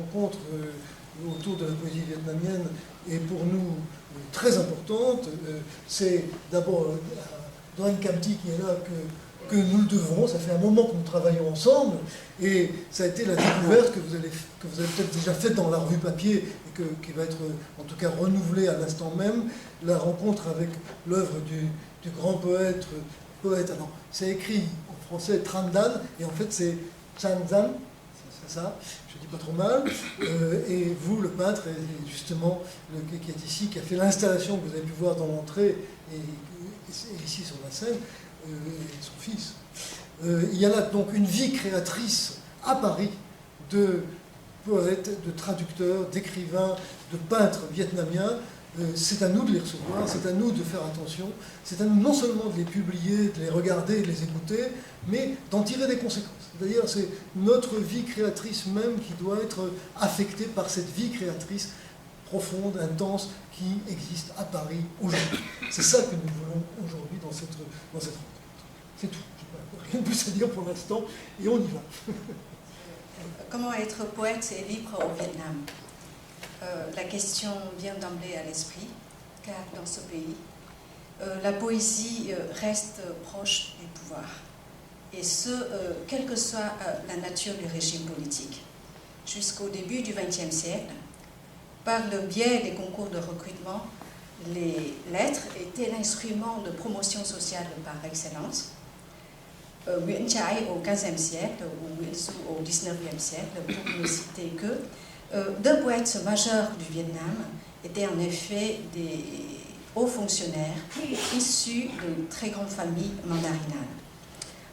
rencontre autour de la poésie vietnamienne est pour nous très importante. C'est d'abord Doan Cam Thi qui est là que nous le devrons. Ça fait un moment que nous travaillons ensemble et ça a été la découverte que vous avez peut-être déjà faite dans la revue papier et qui va être en tout cas renouvelée à l'instant même, la rencontre avec l'œuvre du grand poète. Alors c'est écrit en français Tran Dan et en fait c'est Chan Zan, c'est ça, je ne dis pas trop mal, et vous, le peintre, et justement, qui est ici, qui a fait l'installation que vous avez pu voir dans l'entrée, et ici sur la scène, et son fils. Il y a là donc une vie créatrice à Paris de poètes, de traducteurs, d'écrivains, de peintres vietnamiens. C'est à nous de les recevoir, c'est à nous de faire attention, c'est à nous non seulement de les publier, de les regarder, de les écouter, mais d'en tirer des conséquences. C'est-à-dire c'est notre vie créatrice même qui doit être affectée par cette vie créatrice profonde, intense, qui existe à Paris aujourd'hui. C'est ça que nous voulons aujourd'hui dans cette rencontre. C'est tout. Je n'ai rien de plus à dire pour l'instant, et on y va. Comment être poète et libre au Vietnam? La question vient d'emblée à l'esprit, car dans ce pays, la poésie reste proche du pouvoir, et ce, quelle que soit la nature du régime politique. Jusqu'au début du XXe siècle, par le biais des concours de recrutement, les lettres étaient l'instrument de promotion sociale par excellence. Nguyễn Trãi au XVe siècle, ou Nguyễn Du au XIXe siècle, pour ne citer que, deux poètes majeurs du Vietnam étaient en effet des hauts fonctionnaires issus de très grandes familles mandarinales.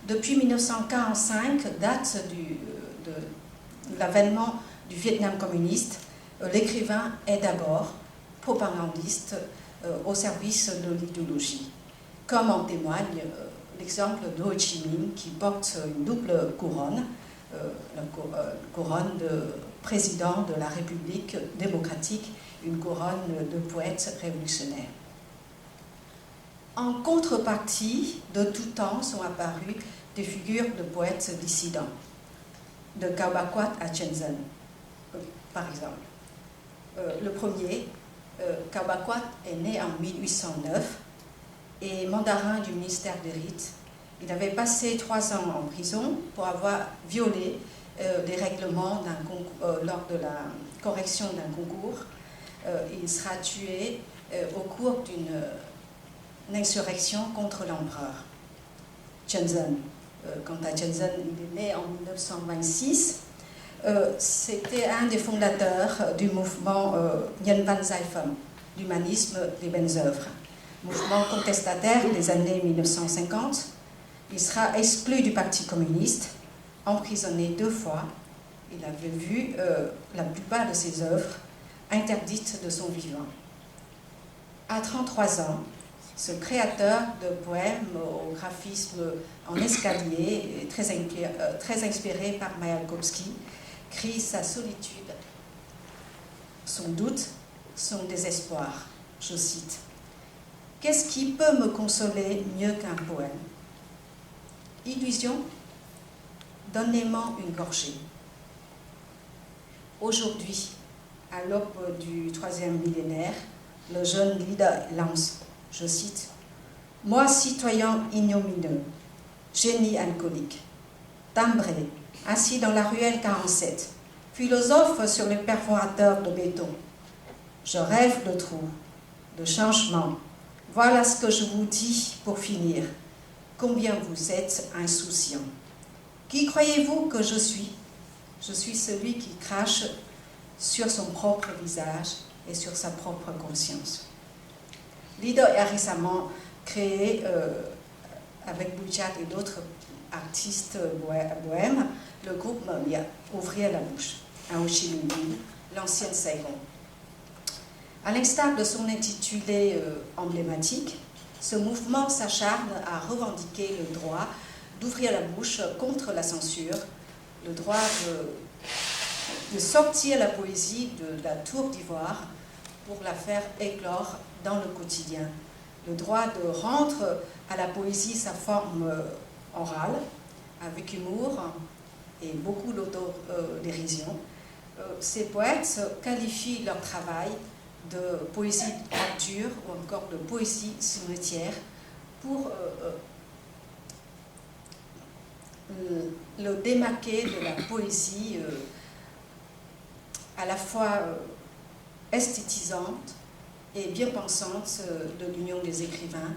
Depuis 1945, date de l'avènement du Vietnam communiste, l'écrivain est d'abord propagandiste au service de l'idéologie, comme en témoigne l'exemple de Ho Chi Minh qui porte une double couronne, la couronne de président de la République démocratique, une couronne de poète révolutionnaire. En contrepartie, de tout temps sont apparues des figures de poètes dissidents, de Cao Ba Quát à Chen Zân, par exemple. Le premier, Cao Ba Quát, est né en 1809 et mandarin du ministère des Rites. Il avait passé 3 ans en prison pour avoir violé des règlements lors de la correction d'un concours. Il sera tué au cours d'une insurrection contre l'empereur. Chen Zân. Quant à Chen Zân, il est né en 1926. C'était un des fondateurs du mouvement Nhân Văn Giai Phẩm, l'humanisme des bonnes œuvres, mouvement contestataire des années 1950. Il sera exclu du Parti communiste, emprisonné 2 fois. Il avait vu la plupart de ses œuvres interdites de son vivant. À 33 ans, ce créateur de poèmes au graphisme en escalier, très inspiré par Mayakovsky, crie sa solitude, son doute, son désespoir. Je cite: « Qu'est-ce qui peut me consoler mieux qu'un poème? Illusion, donnez-moi une gorgée. » Aujourd'hui, à l'aube du 3e millénaire, le jeune leader lance, je cite: « Moi, citoyen ignominieux, génie alcoolique, timbré, assis dans la ruelle 47, philosophe sur les perforateurs de béton. Je rêve de trous, de changements. Voilà ce que je vous dis pour finir. Combien vous êtes insouciant. Qui croyez-vous que je suis? Je suis celui qui crache sur son propre visage et sur sa propre conscience. Lido a récemment créé, avec Bouchard et d'autres artistes bohèmes, le groupe Mamia, Ouvrir la bouche, à Ho Chi Minh, l'ancienne Saigon. À l'instar de son intitulé emblématique, ce mouvement s'acharne à revendiquer le droit d'ouvrir la bouche contre la censure, le droit de sortir la poésie de la tour d'ivoire pour la faire éclore dans le quotidien, le droit de rendre à la poésie sa forme orale, avec humour et beaucoup d'autodérision, ces poètes qualifient leur travail de poésie nature ou encore de poésie cimetière pour le démarquer de la poésie à la fois esthétisante et bien pensante de l'Union des écrivains,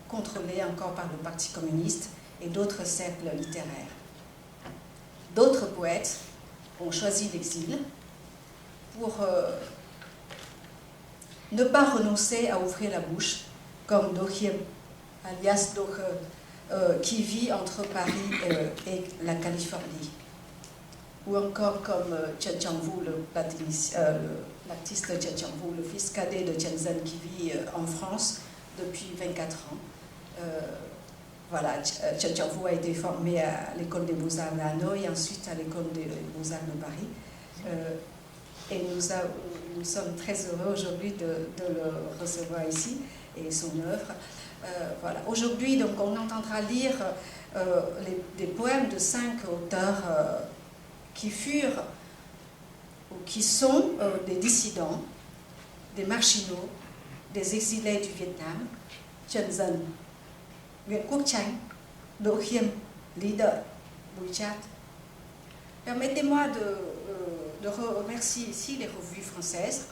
contrôlée encore par le Parti communiste et d'autres cercles littéraires. D'autres poètes ont choisi l'exil pour ne pas renoncer à ouvrir la bouche, comme Do Hiem, alias Dohe, qui vit entre Paris et la Californie. Ou encore comme Chen Changwu, l'artiste Chen Changwu, le fils cadet de Chen Zhen qui vit en France depuis 24 ans. Voilà, Chen Changwu a été formé à l'école des Beaux-Arts de Hanoï et ensuite à l'école des Beaux-Arts de Paris. Et nous sommes très heureux aujourd'hui de le recevoir ici et son œuvre. Voilà. Aujourd'hui, donc, on entendra lire des poèmes de 5 auteurs qui furent ou qui sont des dissidents, des marginaux, des exilés du Vietnam, Chen Zhen, Nguyễn Quốc Chánh, Do Hiem, leader, Bùi Chat. Permettez-moi de remercier ici les revues françaises,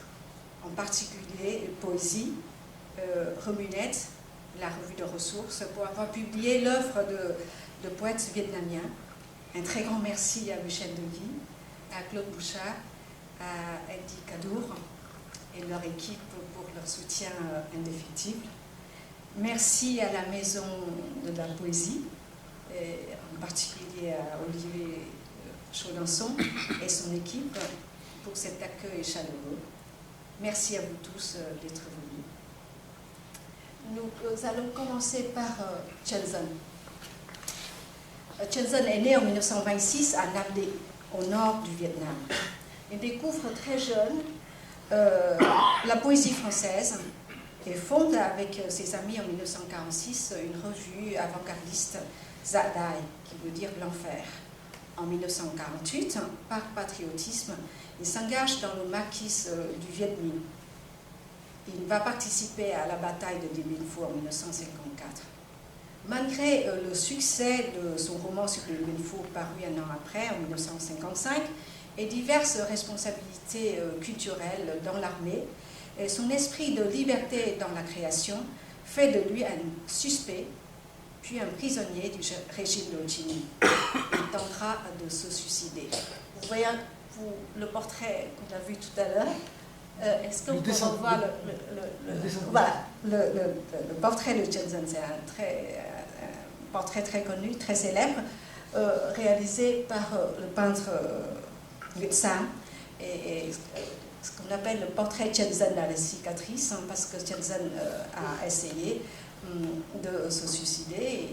en particulier Poésie, Remunette, la revue de ressources, pour avoir publié l'œuvre de poètes vietnamiens. Un très grand merci à Michel Deguy, à Claude Bouchard, à Eddie Cadour et leur équipe pour leur soutien indéfectible. Merci à la Maison de la Poésie, et en particulier à Olivier Chaudenson et son équipe pour cet accueil chaleureux. Merci à vous tous d'être venus. Nous allons commencer par Chen Zhen. Chen Zhen est né en 1926 à Nam Dê, au nord du Vietnam. Il découvre très jeune la poésie française et fonde avec ses amis en 1946 une revue avant-gardiste Dạ Dai, qui veut dire l'enfer. En 1948, par patriotisme, il s'engage dans le maquis du Viet Minh. Il va participer à la bataille de Dien Bien Phu en 1954. Malgré le succès de son roman sur le Dien Bien Phu paru un an après, en 1955, et diverses responsabilités culturelles dans l'armée, son esprit de liberté dans la création fait de lui un suspect, puis un prisonnier du régime de Ho Chi Minh. Il tentera de se suicider. Vous voyez le portrait qu'on a vu tout à l'heure. Est-ce que vous pouvez voir le portrait de Chen Zhen? C'est un portrait très connu, très célèbre, réalisé par le peintre Nguyễn Sam, et ce qu'on appelle le portrait Chen Zhen à la cicatrice, parce que Chen Zhen a essayé de se suicider.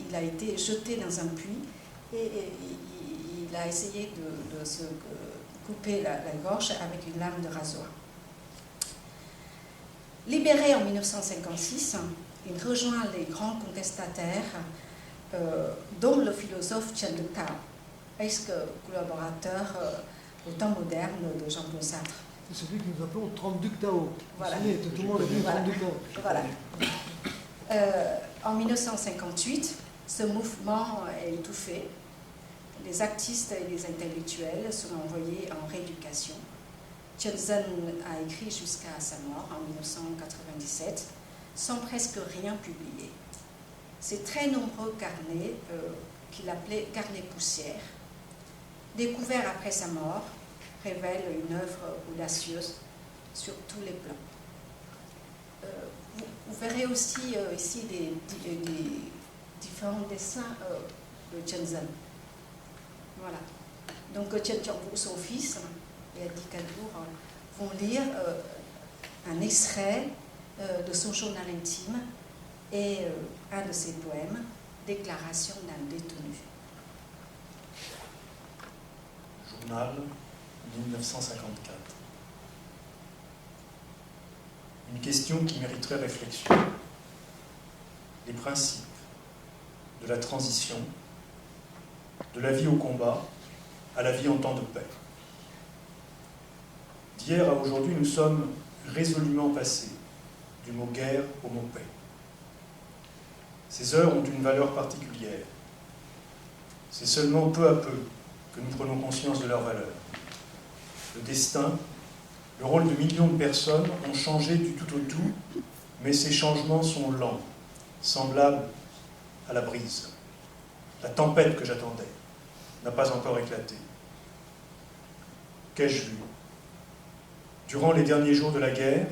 Il a été jeté dans un puits et il a essayé de se couper la gorge avec une lame de rasoir. Libéré en 1956, il rejoint les grands contestataires, dont le philosophe Chen De Cao, ex-collaborateur au temps moderne de Jean-Paul Sartre. C'est celui que nous appelons 30 Duc Tao. Voilà. Tout le monde a dit 30 Duc Tao. Voilà. En 1958, ce mouvement est étouffé. Les artistes et les intellectuels sont envoyés en rééducation. Chen Zhen a écrit jusqu'à sa mort en 1997, sans presque rien publier. Ses très nombreux carnets, qu'il appelait carnets poussières, découverts après sa mort, révèlent une œuvre audacieuse sur tous les plans. Vous verrez aussi ici des différents dessins de Chen Zhen. Voilà. Donc Chen Changwu, son fils, et Eddie Cadour vont lire un extrait de son journal intime et un de ses poèmes, Déclaration d'un détenu. Journal 1954. Une question qui mériterait réflexion. Les principes de la transition, de la vie au combat, à la vie en temps de paix. D'hier à aujourd'hui, nous sommes résolument passés du mot guerre au mot paix. Ces heures ont une valeur particulière. C'est seulement peu à peu que nous prenons conscience de leur valeur. Le destin, le rôle de millions de personnes ont changé du tout au tout, mais ces changements sont lents, semblables à la brise. La tempête que j'attendais n'a pas encore éclaté. Qu'ai-je vu? Durant les derniers jours de la guerre,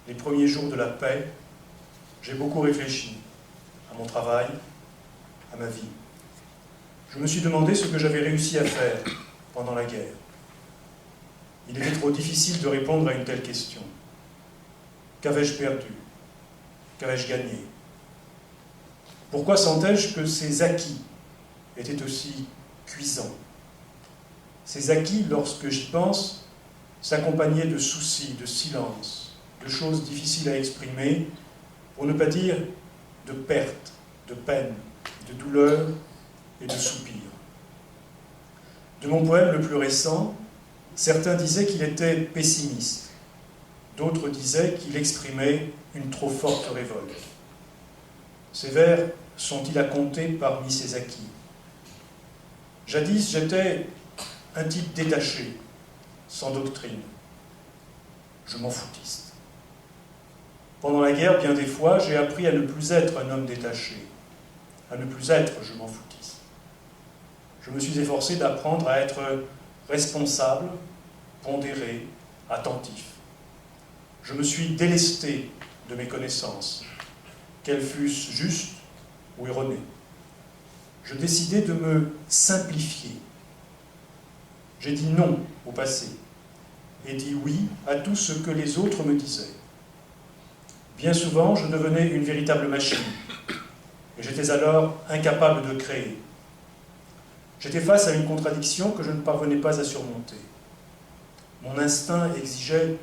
les premiers jours de la paix, j'ai beaucoup réfléchi à mon travail, à ma vie. Je me suis demandé ce que j'avais réussi à faire pendant la guerre. Il était trop difficile de répondre à une telle question. Qu'avais-je perdu? Qu'avais-je gagné? Pourquoi sentais-je que ces acquis étaient aussi cuisants? Ces acquis, lorsque j'y pense, s'accompagnaient de soucis, de silence, de choses difficiles à exprimer, pour ne pas dire de perte, de peine, de douleur et de soupir. De mon poème le plus récent, certains disaient qu'il était pessimiste, d'autres disaient qu'il exprimait une trop forte révolte. Ces vers sont-ils à compter parmi ces acquis? Jadis, j'étais un type détaché, sans doctrine. Je m'en foutiste. Pendant la guerre, bien des fois, j'ai appris à ne plus être un homme détaché, à ne plus être je m'en foutiste. Je me suis efforcé d'apprendre à être responsable, pondéré, attentif. Je me suis délesté de mes connaissances, qu'elles fussent justes ou erronées. Je décidai de me simplifier. J'ai dit non au passé et dit oui à tout ce que les autres me disaient. Bien souvent, je devenais une véritable machine et j'étais alors incapable de créer. J'étais face à une contradiction que je ne parvenais pas à surmonter. Mon instinct exigeait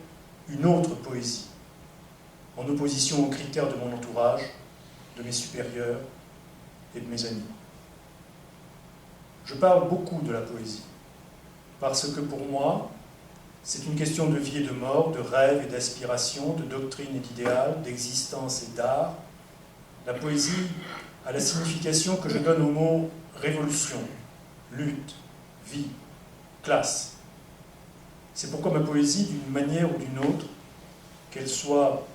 une autre poésie, en opposition aux critères de mon entourage, de mes supérieurs et de mes amis. Je parle beaucoup de la poésie, parce que pour moi, c'est une question de vie et de mort, de rêve et d'aspiration, de doctrine et d'idéal, d'existence et d'art. La poésie a la signification que je donne au mot révolution, lutte, vie, classe. C'est pourquoi ma poésie, d'une manière ou d'une autre, qu'elle soit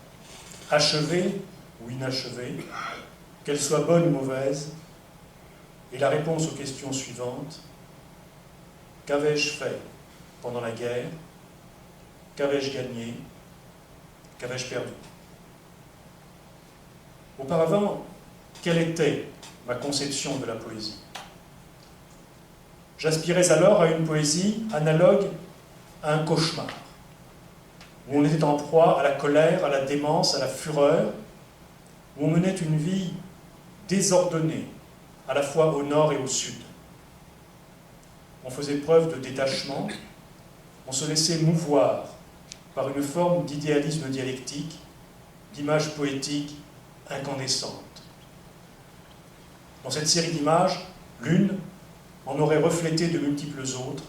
achevée ou inachevée, qu'elle soit bonne ou mauvaise, est la réponse aux questions suivantes. Qu'avais-je fait pendant la guerre? Qu'avais-je gagné? Qu'avais-je perdu? Auparavant, quelle était ma conception de la poésie? J'aspirais alors à une poésie analogue à un cauchemar, où on était en proie à la colère, à la démence, à la fureur, où on menait une vie désordonnée, à la fois au nord et au sud. On faisait preuve de détachement, on se laissait mouvoir par une forme d'idéalisme dialectique, d'image poétique incandescente. Dans cette série d'images, l'une en aurait reflété de multiples autres,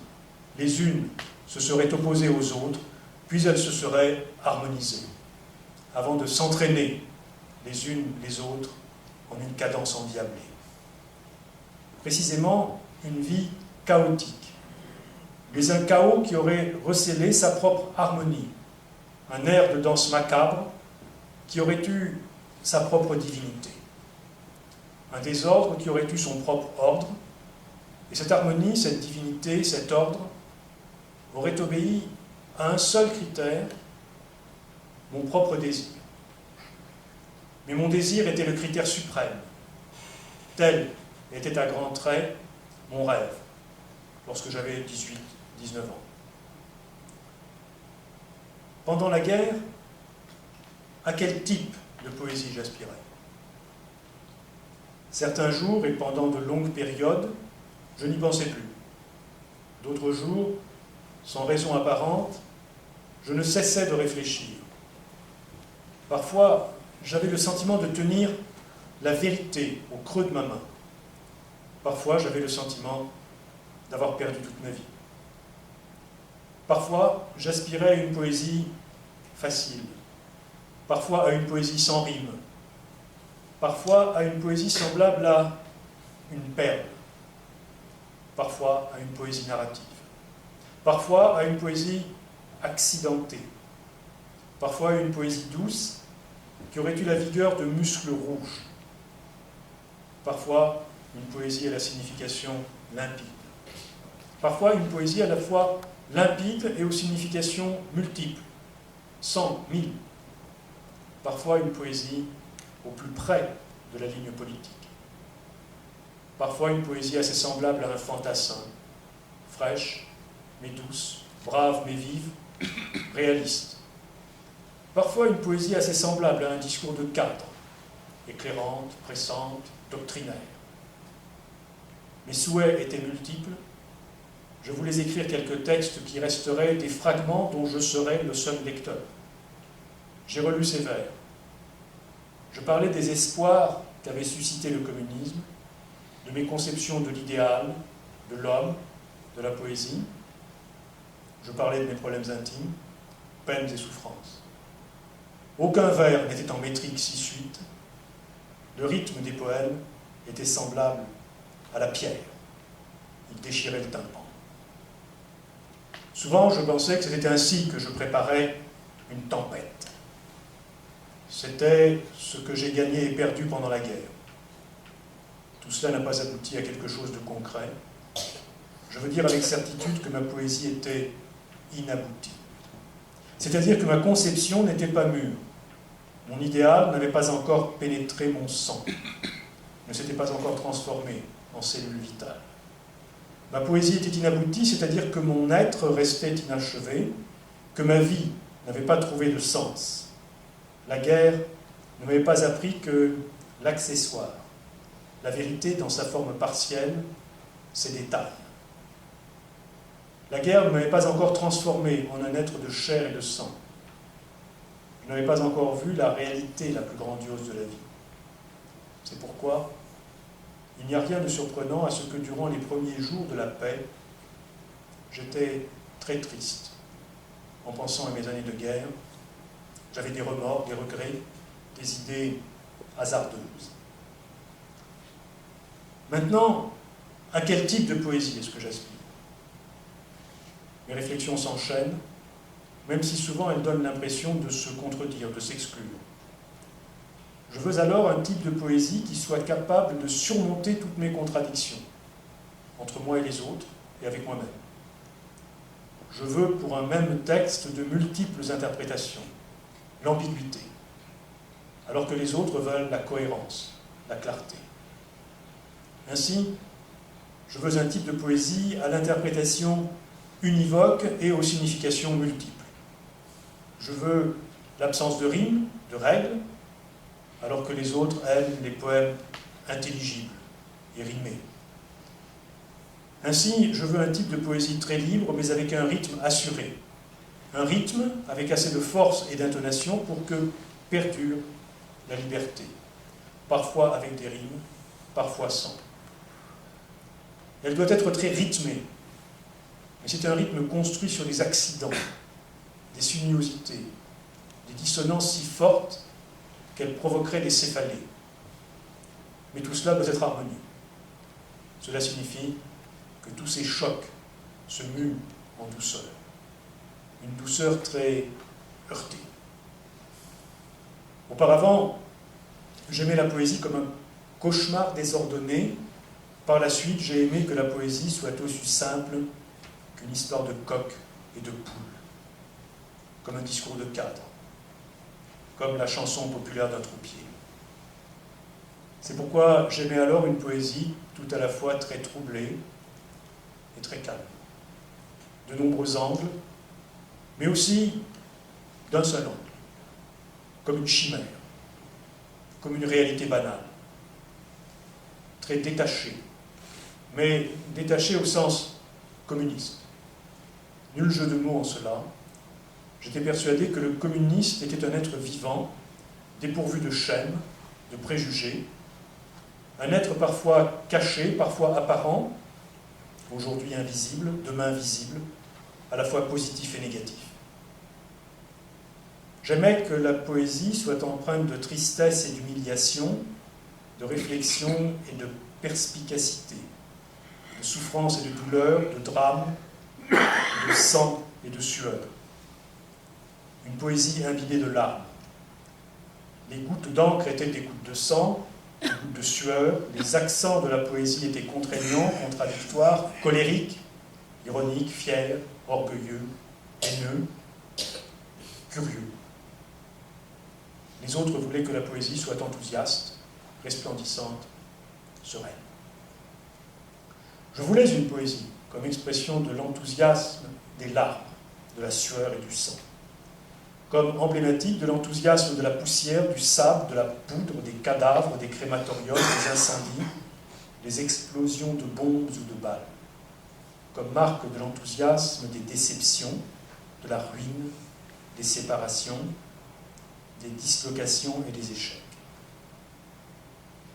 les unes se seraient opposées aux autres, puis elles se seraient harmonisées, avant de s'entraîner les unes les autres en une cadence endiablée. Précisément, une vie chaotique, mais un chaos qui aurait recélé sa propre harmonie, un air de danse macabre qui aurait eu sa propre divinité, un désordre qui aurait eu son propre ordre, et cette harmonie, cette divinité, cet ordre aurait obéi à un seul critère, mon propre désir. Mais mon désir était le critère suprême. Tel était à grands traits mon rêve, lorsque j'avais 18, 19 ans. Pendant la guerre, à quel type de poésie j'aspirais? Certains jours et pendant de longues périodes, je n'y pensais plus. D'autres jours, sans raison apparente, je ne cessais de réfléchir. Parfois, j'avais le sentiment de tenir la vérité au creux de ma main. Parfois, j'avais le sentiment d'avoir perdu toute ma vie. Parfois, j'aspirais à une poésie facile, parfois à une poésie sans rime, parfois à une poésie semblable à une perle, parfois à une poésie narrative, parfois à une poésie accidentée, parfois à une poésie douce qui aurait eu la vigueur de muscles rouges, parfois une poésie à la signification limpide, parfois une poésie à la fois limpide et aux significations multiples, 100, 1000, parfois une poésie au plus près de la ligne politique, parfois une poésie assez semblable à un fantassin, fraîche mais douce, brave mais vive, réaliste, parfois une poésie assez semblable à un discours de cadre, éclairante, pressante, doctrinaire. Mes souhaits étaient multiples. Je voulais écrire quelques textes qui resteraient des fragments dont je serais le seul lecteur. J'ai relu ces vers. Je parlais des espoirs qu'avait suscité le communisme, de mes conceptions de l'idéal, de l'homme, de la poésie. Je parlais de mes problèmes intimes, peines et souffrances. Aucun vers n'était en métrique 6/8. Le rythme des poèmes était semblable à la pierre. Il déchirait le tympan. Souvent, je pensais que c'était ainsi que je préparais une tempête. C'était ce que j'ai gagné et perdu pendant la guerre. Tout cela n'a pas abouti à quelque chose de concret. Je veux dire avec certitude que ma poésie était inaboutie. C'est-à-dire que ma conception n'était pas mûre. Mon idéal n'avait pas encore pénétré mon sang, ne s'était pas encore transformé en cellule vitale. Ma poésie était inaboutie, c'est-à-dire que mon être restait inachevé, que ma vie n'avait pas trouvé de sens. La guerre ne m'avait pas appris que l'accessoire, la vérité dans sa forme partielle, ses détails. La guerre ne m'avait pas encore transformé en un être de chair et de sang. Je n'avais pas encore vu la réalité la plus grandiose de la vie. C'est pourquoi il n'y a rien de surprenant à ce que durant les premiers jours de la paix, j'étais très triste en pensant à mes années de guerre. J'avais des remords, des regrets, des idées hasardeuses. Maintenant, à quel type de poésie est-ce que j'aspire? Mes réflexions s'enchaînent, même si souvent elles donnent l'impression de se contredire, de s'exclure. Je veux alors un type de poésie qui soit capable de surmonter toutes mes contradictions, entre moi et les autres, et avec moi-même. Je veux pour un même texte de multiples interprétations, l'ambiguïté, alors que les autres veulent la cohérence, la clarté. Ainsi, je veux un type de poésie à l'interprétation univoque et aux significations multiples. Je veux l'absence de rimes, de règles, alors que les autres aiment les poèmes intelligibles et rimés. Ainsi, je veux un type de poésie très libre, mais avec un rythme assuré. Un rythme avec assez de force et d'intonation pour que perdure la liberté, parfois avec des rimes, parfois sans. Elle doit être très rythmée, mais c'est un rythme construit sur des accidents, des sinuosités, des dissonances si fortes qu'elles provoqueraient des céphalées. Mais tout cela doit être harmonieux. Cela signifie que tous ces chocs se muent en douceur. Une douceur très heurtée. Auparavant, j'aimais la poésie comme un cauchemar désordonné. Par la suite, j'ai aimé que la poésie soit aussi simple qu'une histoire de coq et de poule, comme un discours de cadre, comme la chanson populaire d'un troupier. C'est pourquoi j'aimais alors une poésie tout à la fois très troublée et très calme, de nombreux angles, mais aussi d'un seul angle, comme une chimère, comme une réalité banale, très détachée, mais détachée au sens communiste. Nul jeu de mots en cela. J'étais persuadé que le communiste était un être vivant, dépourvu de chaînes, de préjugés, un être parfois caché, parfois apparent, aujourd'hui invisible, demain visible, à la fois positif et négatif. J'aimais que la poésie soit empreinte de tristesse et d'humiliation, de réflexion et de perspicacité, de souffrance et de douleur, de drame, de sang et de sueur. Une poésie imbibée de larmes. Les gouttes d'encre étaient des gouttes de sang, des gouttes de sueur. Les accents de la poésie étaient contraignants, contradictoires, colériques, ironiques, fiers, orgueilleux, haineux, curieux. Les autres voulaient que la poésie soit enthousiaste, resplendissante, sereine. Je voulais une poésie comme expression de l'enthousiasme des larmes, de la sueur et du sang, comme emblématique de l'enthousiasme de la poussière, du sable, de la poudre, des cadavres, des crématoriums, des incendies, des explosions de bombes ou de balles, comme marque de l'enthousiasme des déceptions, de la ruine, des séparations, des dislocations et des échecs.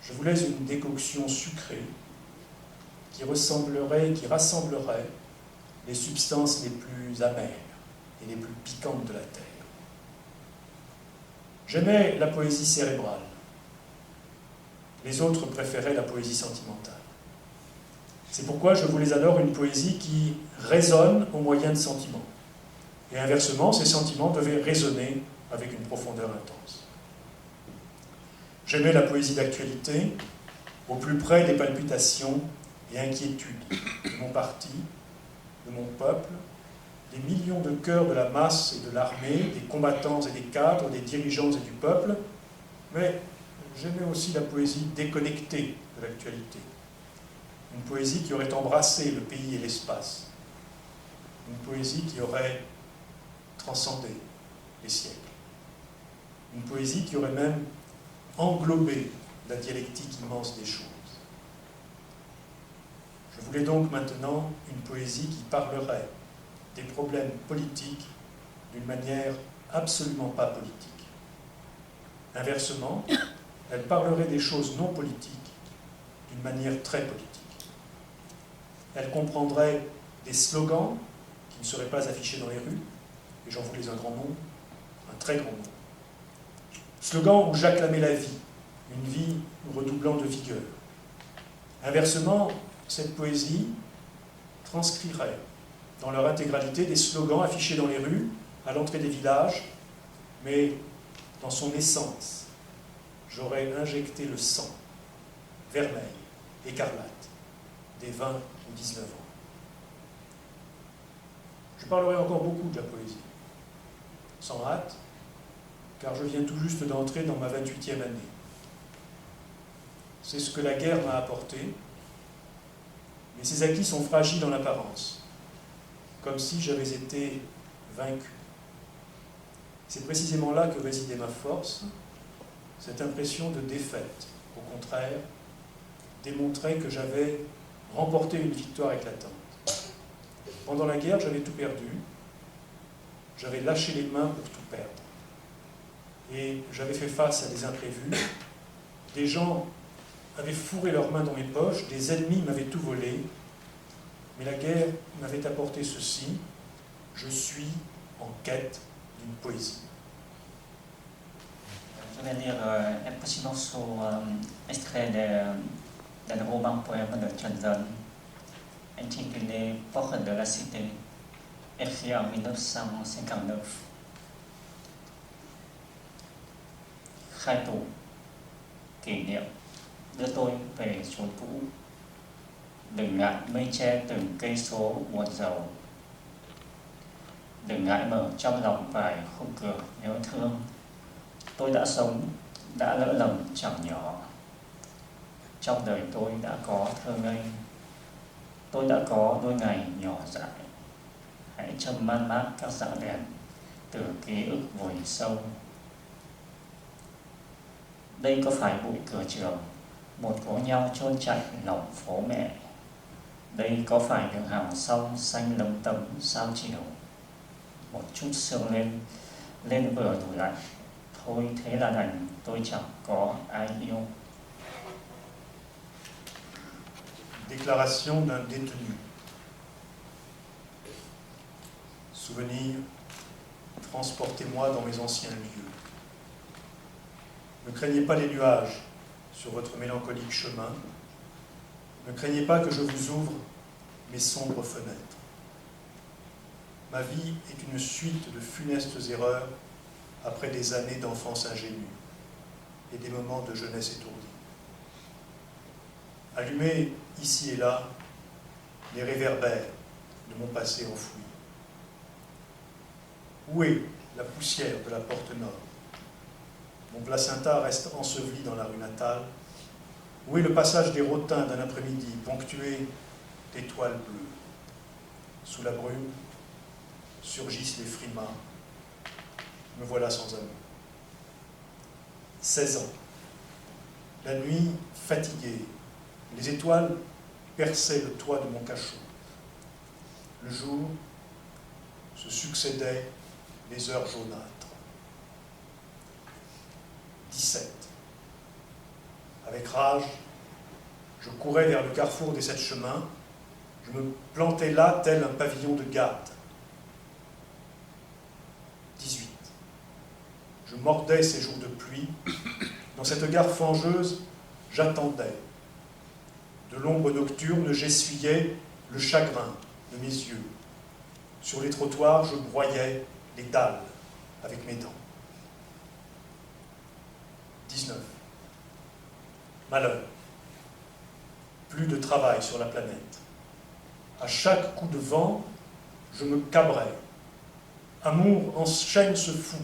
Je voulais une décoction sucrée qui rassemblerait les substances les plus amères et les plus piquantes de la terre. J'aimais la poésie cérébrale. Les autres préféraient la poésie sentimentale. C'est pourquoi je voulais alors une poésie qui résonne au moyen de sentiments. Et inversement, ces sentiments devaient résonner avec une profondeur intense. J'aimais la poésie d'actualité, au plus près des palpitations et inquiétudes de mon parti, de mon peuple, des millions de cœurs de la masse et de l'armée, des combattants et des cadres, des dirigeants et du peuple, mais j'aimais aussi la poésie déconnectée de l'actualité. Une poésie qui aurait embrassé le pays et l'espace. Une poésie qui aurait transcendé les siècles. Une poésie qui aurait même englobé la dialectique immense des choses. Je voulais donc maintenant une poésie qui parlerait des problèmes politiques d'une manière absolument pas politique. Inversement, elle parlerait des choses non politiques d'une manière très politique. Elle comprendrait des slogans qui ne seraient pas affichés dans les rues, et j'en voulais un grand nombre, un très grand nombre. Slogans où j'acclamais la vie, une vie redoublant de vigueur. Inversement, cette poésie transcrirait dans leur intégralité des slogans affichés dans les rues, à l'entrée des villages, mais dans son essence, j'aurais injecté le sang, vermeil, écarlate, des 20 ou 19 ans. Je parlerai encore beaucoup de la poésie, sans hâte, car je viens tout juste d'entrer dans ma 28e année. C'est ce que la guerre m'a apporté, mais ces acquis sont fragiles en apparence, comme si j'avais été vaincu. C'est précisément là que résidait ma force, cette impression de défaite. Au contraire, démontrait que j'avais remporté une victoire éclatante. Pendant la guerre, j'avais tout perdu, j'avais lâché les mains pour tout perdre. Et j'avais fait face à des imprévus, des gens avaient fourré leurs mains dans mes poches, des ennemis m'avaient tout volé, mais la guerre m'avait apporté ceci: je suis en quête d'une poésie. Je vais lire un petit morceau extrait d'un roman poème de Johnson intitulé Porte de la Cité, écrit en 1959. Khai tủ, kỷ niệm, đưa tôi về chốn cũ. Đừng ngại mây che từng cây số buồn rầu. Đừng ngại mở trong lòng vài khung cửa nhớ thương. Tôi đã sống, đã lỡ lầm chẳng nhỏ. Trong đời tôi đã có thơ ngây. Tôi đã có đôi ngày nhỏ dại. Hãy châm man mát các dãng đèn từ ký ức vùi sâu. Đây có phải bụi cửa trường, một cố nhau chôn chặt lòng phố mẹ. Đây có phải đường hàng song xanh lấm tấm sao chiều. Một chút sương lên vừa đủ lạnh. Thôi thế là đành, tôi chẳng có ai yêu. Déclaration d'un détenu. Souvenirs, transportez-moi dans mes anciens lieux. Ne craignez pas les nuages sur votre mélancolique chemin. Ne craignez pas que je vous ouvre mes sombres fenêtres. Ma vie est une suite de funestes erreurs après des années d'enfance ingénue et des moments de jeunesse étourdie. Allumez ici et là les réverbères de mon passé enfoui. Où est la poussière de la porte nord? Mon placenta reste enseveli dans la rue natale. Où est le passage des rotins d'un après-midi ponctué d'étoiles bleues? Sous la brume surgissent les frimas. Me voilà sans amour. 16 ans. La nuit fatiguée. Les étoiles perçaient le toit de mon cachot. Le jour se succédaient les heures jaunâtres. 17. Avec rage, je courais vers le carrefour des 7 chemins. Je me plantais là tel un pavillon de garde. 18. Je mordais ces jours de pluie. Dans cette gare fangeuse, j'attendais. De l'ombre nocturne, j'essuyais le chagrin de mes yeux. Sur les trottoirs, je broyais les dalles avec mes dents. 19. Malheur. Plus de travail sur la planète. À chaque coup de vent, je me cabrais. Amour, enchaîne ce fou.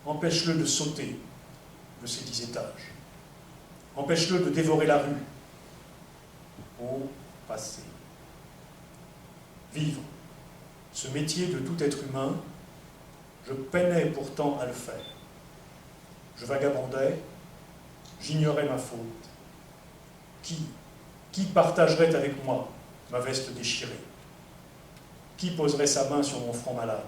Empêche-le de sauter de ses 10 étages. Empêche-le de dévorer la rue. Au passé. Vivre. Ce métier de tout être humain, je peinais pourtant à le faire. Je vagabondais, j'ignorais ma faute. Qui partagerait avec moi ma veste déchirée? Qui poserait sa main sur mon front malade?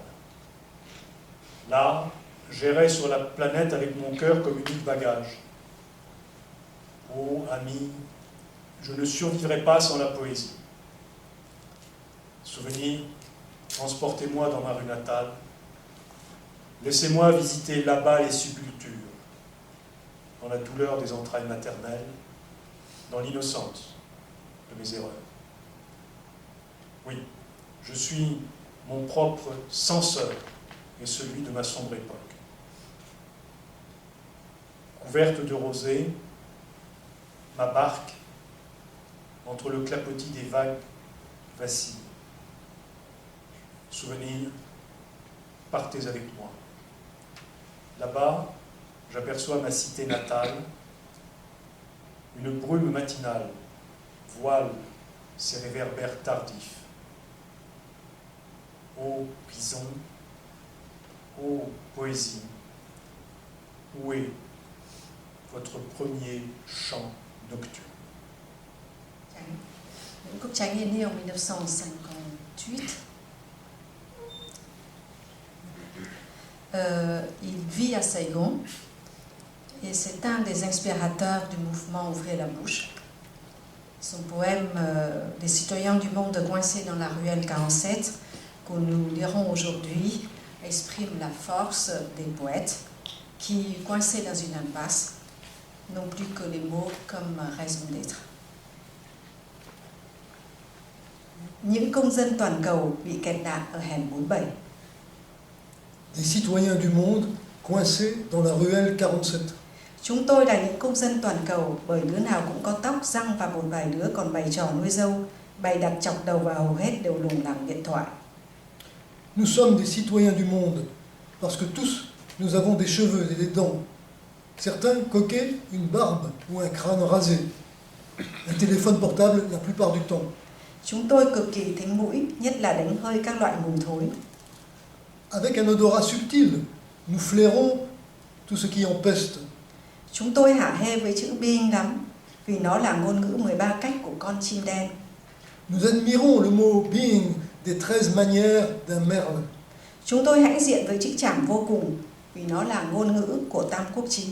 Là, j'errais sur la planète avec mon cœur comme unique bagage. Oh, ami, je ne survivrai pas sans la poésie. Souvenirs, transportez-moi dans ma rue natale. Laissez-moi visiter là-bas les sépultures, dans la douleur des entrailles maternelles, dans l'innocence de mes erreurs. Oui, je suis mon propre censeur et celui de ma sombre époque. Couverte de rosée, ma barque, entre le clapotis des vagues, vacille. Souvenirs, partez avec moi. Là-bas, j'aperçois ma cité natale. Une brume matinale voile ses réverbères tardifs. Ô bison, ô poésie, où est votre premier chant nocturne? Nguyễn Quốc Chánh est né en 1958. Il vit à Saigon et c'est un des inspirateurs du mouvement Ouvrez la bouche. Son poème Les citoyens du monde coincés dans la ruelle 47, que nous lirons aujourd'hui, exprime la force des poètes qui, coincés dans une impasse, n'ont plus que les mots comme raison d'être. Những công dân toàn cầu bị kẹt nạn ở hẻm 47. Des citoyens du monde coincés dans la ruelle 47. Chúng tôi là những công dân toàn cầu bởi đứa nào cũng có tóc, răng và một vài đứa còn bày trò nuôi dâu, bày đặt chọc đầu và hầu hết đều lùng lẳng điện thoại. Nous sommes des citoyens du monde parce que tous nous avons des cheveux et des dents. Certains coquets, une barbe ou un crâne rasé. Un téléphone portable la plupart du temps. Chúng tôi cực kỳ thính mũi, nhất là đánh hơi các loại mùi thối. Avec un odorat subtil, nous flairons tout ce qui empeste. Chúng tôi hả hê với chữ being lắm, vì nó là ngôn ngữ 13 cách của con chim đen. Nous admirons le mot being des 13 manières d'un merle. Chúng tôi hãnh diện với chữ chảm vô cùng, vì nó là ngôn ngữ của Tam Quốc Chí.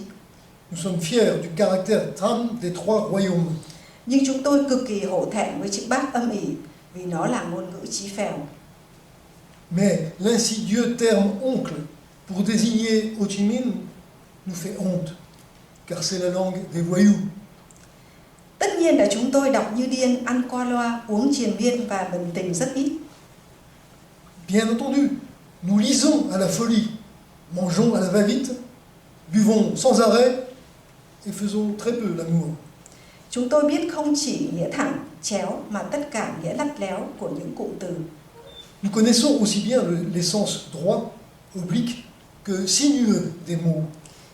Nous sommes fiers du caractère tam des 3 royaumes. Nhưng chúng tôi cực kỳ hổ thẹn với chữ bác âm ỉ, vì nó là ngôn ngữ Chí Phèo. Mais l'insidieux terme oncle pour désigner Ho Chi Minh nous fait honte, car c'est la langue des voyous. Tất nhiên là chúng tôi đọc như điên, ăn qua loa, uống triền miên và bình tĩnh rất ít. Bien entendu, nous lisons à la folie, mangeons à la va-vite, buvons sans arrêt et faisons très peu l'amour. Chúng tôi biết không chỉ nghĩa thẳng, chéo mà tất cả nghĩa lắt léo của những cụm từ. Nous connaissons aussi bien les sens droit, oblique, que sinueux des mots.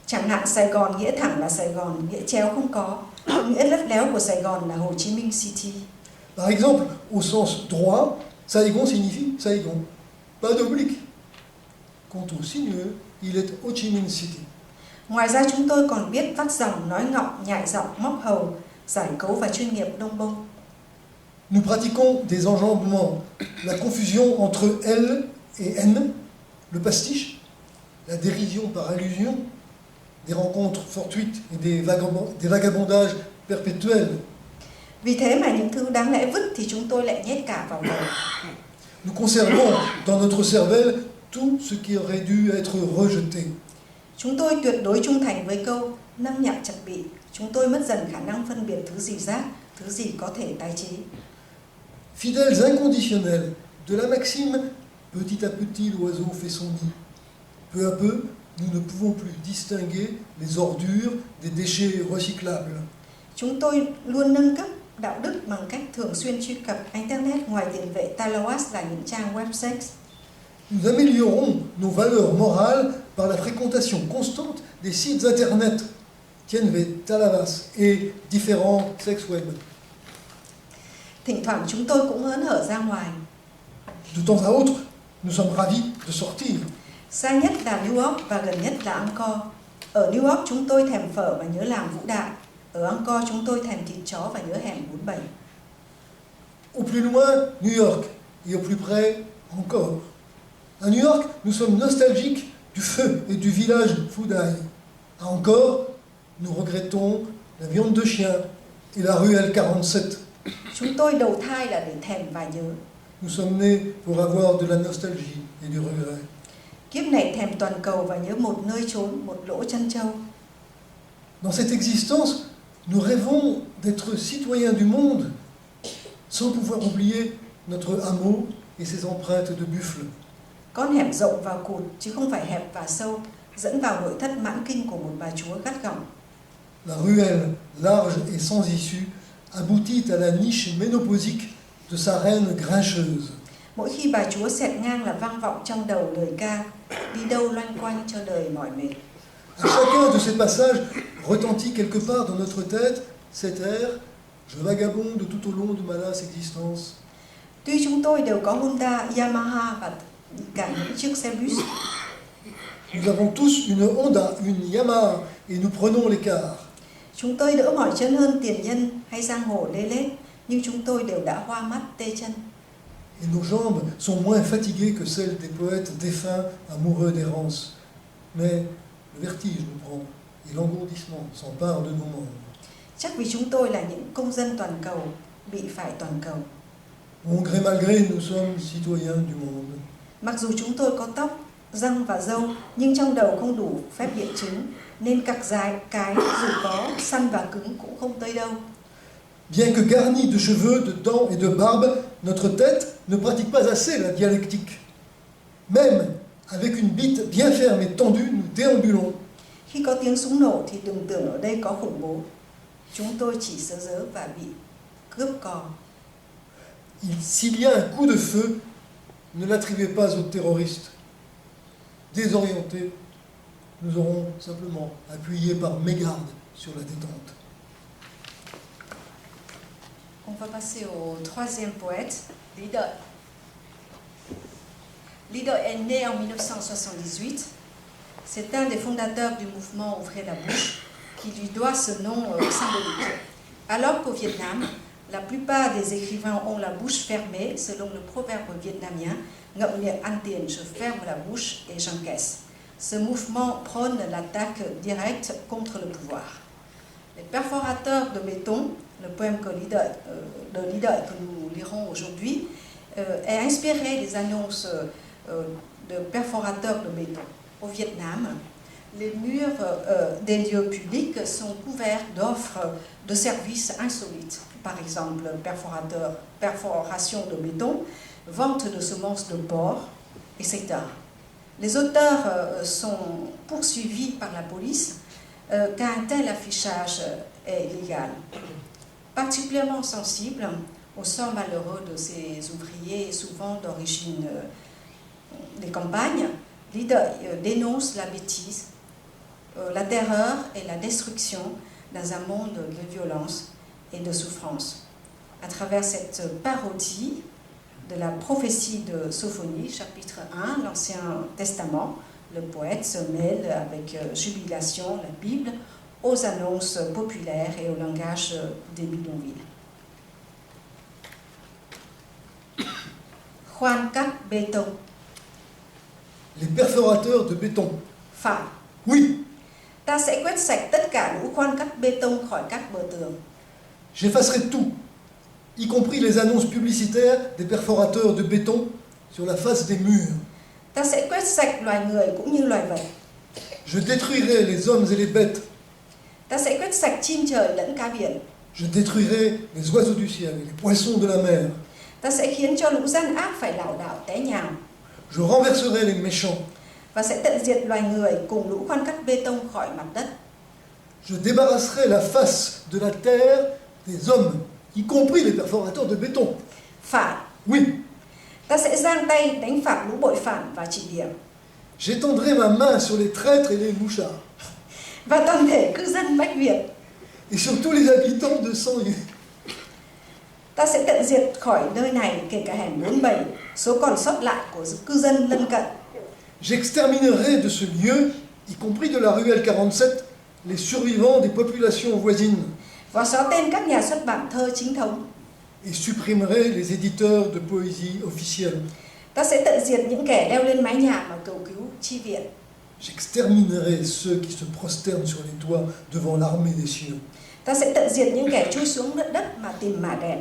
Chẳng hạn Sài Gòn nghĩa thẳng là Sài Gòn, nghĩa chéo không có. Nghĩa lắt léo của Sài Gòn là Hồ Chí Minh City. Par exemple, au sens droit, Saigon signifie Saigon, pas d'oblique. Quant au sinueux, il est Ho Chi Minh City. Ngoài ra chúng tôi còn biết vắt dòng, nói ngọng, nhại giọng, móc hầu, giải cấu và chuyên nghiệp đông bông. Nous pratiquons des enjambements, la confusion entre L et N, le pastiche, la dérision par allusion, des rencontres fortuites et des vagabondages perpétuels. Vì thế mà những thứ đáng lẽ vứt thì chúng tôi lại nhét cả vào đầu. Nous conservons dans notre cervelle tout ce qui aurait dû être rejeté. Chúng tôi tuyệt đối trung thành với câu nâm nhạc chặt bị. Chúng tôi mất dần khả năng phân biệt thứ gì rác, thứ gì có thể tái chế. Fidèles inconditionnels de la maxime « petit à petit l'oiseau fait son nid ». Peu à peu, nous ne pouvons plus distinguer les ordures des déchets recyclables. Chúng tôi luôn nâng cấp đạo đức bằng cách thường xuyên truy cập Internet ngoài tiền vệ Talawas là những trang web sex. Nous améliorons nos valeurs morales par la fréquentation constante des sites Internet, Tien Ve, Talavas et différents sex web. Thỉnh thoảng chúng tôi cũng hớn hở ra ngoài. De temps à autre, nous sommes ravis de sortir. Xa nhất là New York và gần nhất là Angkor. Ở New York chúng tôi thèm phở và nhớ làng Vũ Đại. Ở Angkor chúng tôi thèm thịt chó và nhớ hẻm 47. Au plus loin, New York, et au plus près, encore. À New York, nous sommes nostalgiques du feu et du village Phu Dai. À Angkor, nous regrettons la viande de chien et la rue L47. Chúng tôi đầu thai là để thèm và nhớ. Nous sommes nés pour avoir de la nostalgie et du regret. Kiếp này thèm toàn cầu và nhớ một nơi trốn, một lỗ chân châu. Dans cette existence, nous rêvons d'être citoyens du monde, sans pouvoir oublier notre hameau et ses empreintes de buffle. Con hẻm rộng và cụt chứ không phải hẹp và sâu, dẫn vào nội thất mãn kinh của một bà chúa gắt gỏng. La ruelle, large et sans issue, aboutit à la niche ménopausique de sa reine grincheuse. Mỗi khi bà chúa xẹt ngang là vang vọng trong đầu lời ca, đi đâu loanh quanh cho đời mỏi mệt. À chacun de ces passages retentit quelque part dans notre tête cet air « Je vagabonde tout au long de ma lasse existence ». Tuy chúng tôi đều có Honda, Yamaha và cả những chiếc xe bus, Nous avons tous une Honda, une Yamaha et nous prenons l'écart. chúng tôi đỡ mỏi chân hơn tiền nhân hay giang hồ lê lết, nhưng chúng tôi đều đã hoa mắt tê chân. Et nos jambes sont moins fatiguées que celles des poètes défunts amoureux d'errance. Mais le vertige nous prend et l'engourdissement s'empare de nos membres. Chắc vì chúng tôi là những công dân toàn cầu, bị phải toàn cầu. Bon gré mal gré, nous sommes citoyens du monde. Mặc dù chúng tôi có tóc, răng và râu, nhưng trong đầu không đủ phép biện chứng, nên cặc dài cái dù có, săn và cứng cũng không tới đâu. Bien que garni de cheveux, de dents et de barbe, notre tête ne pratique pas assez la dialectique. Même avec une bite bien ferme et tendue, nous déambulons. Khi có tiếng súng nổ thì đừng tưởng ở đây có khủng bố. Chúng tôi chỉ sớ rớ và bị cướp cò. S'il y a un coup de feu, ne l'attribuez pas aux terroristes. Désorientés, nous aurons simplement appuyé par mégarde sur la détente. On va passer au troisième poète, Lý Đợi. Lý Đợi est né en 1978. C'est un des fondateurs du mouvement Ouvrez la bouche, qui lui doit ce nom symbolique. Alors qu'au Vietnam, la plupart des écrivains ont la bouche fermée, selon le proverbe vietnamien, ngậm miệng ăn tiền, je ferme la bouche et j'encaisse. Ce mouvement prône l'attaque directe contre le pouvoir. Les perforateurs de béton, le poème de Lý Đợi que nous lirons aujourd'hui, est inspiré des annonces de perforateurs de béton. Au Vietnam, les murs des lieux publics sont couverts d'offres de services insolites. Par exemple, perforation de béton, vente de semences de porc, etc. Les auteurs sont poursuivis par la police car un tel affichage est illégal. Particulièrement sensible au sort malheureux de ces ouvriers, souvent d'origine des campagnes, Leader dénonce la bêtise, la terreur et la destruction dans un monde de violence et de souffrance. À travers cette parodie de la prophétie de Sophonie, chapitre 1, l'Ancien Testament, le poète se mêle avec jubilation la Bible aux annonces populaires et au langage des bidonvilles. Khoan cắt bê tông. Les perforateurs de béton. Phải. Oui, Ta sẽ quét sạch tất cả lũ khoan cắt bê tông khỏi các bờ tường. j'effacerai tout, y compris les annonces publicitaires des perforateurs de béton sur la face des murs. Ta sẽ quét sạch loài người cũng như loài vật. Je détruirai les hommes et les bêtes. Ta sẽ quét sạch chim trời lẫn cá biển. Je détruirai les oiseaux du ciel et les poissons de la mer. Ta sẽ khiến cho lũ gian ác phải lảo đảo té nhào. Je renverserai les méchants. Và sẽ tận diệt loài người cùng lũ khoan cắt bê tông khỏi mặt đất. Je débarrasserai la face de la terre des hommes, y compris les perforateurs de béton. Phải. Oui, Ta sẽ giang tay đánh phạt lũ bội phản và chỉ điểm. j'étendrai ma main sur les traîtres et les mouchards, Và toàn thể cư dân Bách Việt. et sur tous les habitants de Sang-Yu. Ta sẽ tận diệt khỏi nơi này kể cả hẻm 47, số còn sót lại của cư dân lân cận. J'exterminerai de ce lieu, y compris de la ruelle 47, les survivants des populations voisines, Và xóa tên các nhà xuất bản thơ chính thống. et supprimerai les éditeurs de poésie officielle. Ta sẽ tận diệt những kẻ leo lên mái nhà mà cầu cứu chi viện. J'exterminerai ceux qui se prosternent sur les toits devant l'armée des cieux. Ta sẽ tận diệt những kẻ chui xuống đất mà tìm mả đèn.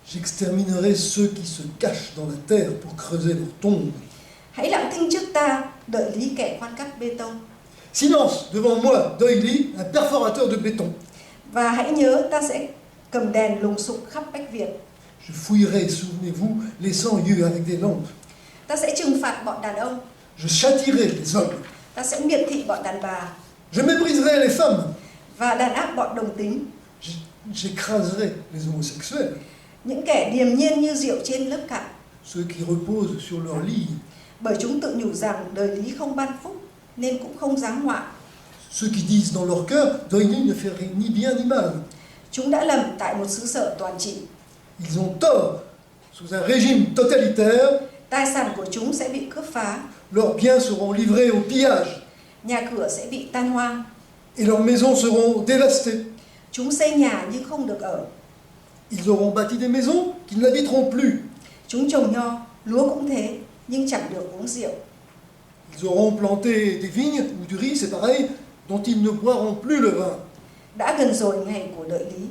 J'exterminerai ceux qui se cachent dans la terre pour creuser leur tombe. Hãy lặng thinh trước ta, đợi lý kẻ khoan cắt bê tông. Silence, devant moi, Doily, un perforateur de béton. Và hãy nhớ ta sẽ cầm đèn lùng sục khắp Bách Việt. Je fouillerai, souvenez-vous, les Sang-Yu avec des lampes. Ta sẽ trừng phạt bọn đàn ông. Je châtierai les hommes. Ta sẽ miệt thị bọn đàn bà. Je mépriserai les femmes. Và đàn áp bọn đồng tính. J'écraserai les homosexuels, Những kẻ điềm nhiên như rượu trên lớp cạn. ceux qui reposent sur leur lit, Bởi chúng tự nhủ rằng đời lý không ban phúc, nên cũng không giáng họa. ceux qui disent dans leur cœur, Doily ne fait ni bien ni mal. Chúng đã lầm tại một xứ sở toàn trị. Ils ont tort. Sous un régime totalitaire, Tài sản của chúng sẽ bị cướp phá. leurs biens seront livrés au pillage Nhà cửa sẽ bị tan hoang. et leurs maisons seront dévastées. Chúng xây nhà nhưng không được ở. Ils auront bâti des maisons qu'ils n'habiteront plus. Chúng trồng nho, lúa cũng thế, nhưng chẳng được uống rượu. Ils auront planté des vignes ou du riz, c'est pareil, dont ils ne boiront plus le vin. Đã gần rồi ngày của đợi lý.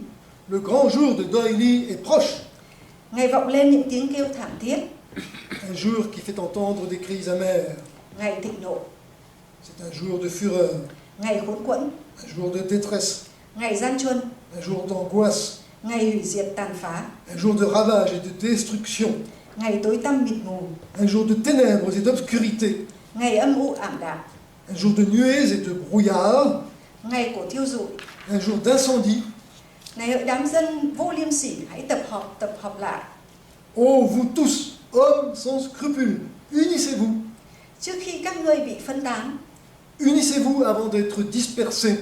Le grand jour de Doily est proche, Ngày vọng lên những tiếng kêu thảm thiết. un jour qui fait entendre des cris amers. Ngày thịnh nộ. C'est un jour de fureur, Ngày khốn quẫn. un jour de détresse, Ngày gian truân. un jour d'angoisse, Ngày hủy diệt tàn phá. un jour de ravage et de destruction, Ngày tối tăm mịt mù. un jour de ténèbres et d'obscurité, Ngày âm u ảm đạm. un jour de nuées et de brouillard, Ngày của thiêu dụi. un jour d'incendie. Này hỡi đám dân vô liêm sỉ, hãy tập hợp lại. Oh, vous tous, hommes sans scrupules, unissez-vous. Trước khi các ngươi bị phân tán, Unissez-vous avant d'être dispersés,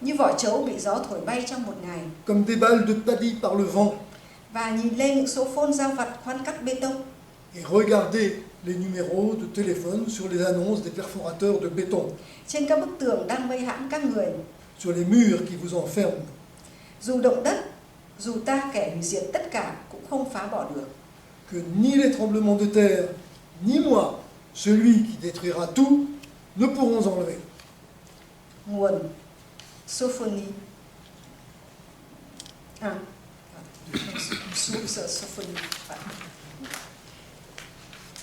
như vỏ trấu bị gió thổi bay trong một ngày. comme des balles de paddy par le vent, Và nhìn lên những số phone giao vặt khoan cắt bê tông. et regardez les numéros de téléphone sur les annonces des perforateurs de béton, Trên các bức tường đang vây hãm các người. sur les murs qui vous enferment. Dù động đất, dù ta kẻ hủy diệt tất cả cũng không phá bỏ được. Que ni les tremblements de terre, ni moi, celui qui détruira tout, ne pourrons enlever. Nguồn Sophonie. Sophonie.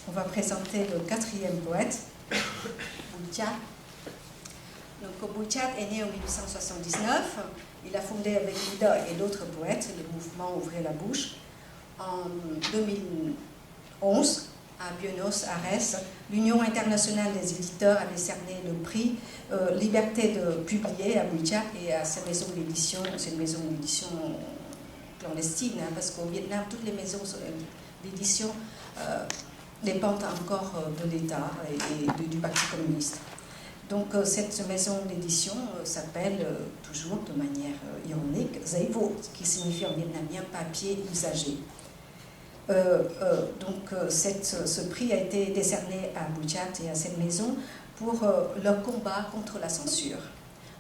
On va présenter le quatrième poète, Bouchat. Donc Bouchat est né en 1879. Il a fondé avec Ida et d'autres poètes le mouvement Ouvrez la bouche. En 2011, à Buenos Aires, l'Union internationale des éditeurs a décerné le prix Liberté de publier à Bouchat et à sa maison d'édition. C'est une maison d'édition clandestine, hein, parce qu'au Vietnam, toutes les maisons d'édition dépendent encore de l'État et du Parti communiste. Donc cette maison d'édition s'appelle toujours de manière ironique Giấy vụn, qui signifie en vietnamien papier usagé. Ce prix a été décerné à Bouchat et à cette maison pour leur combat contre la censure.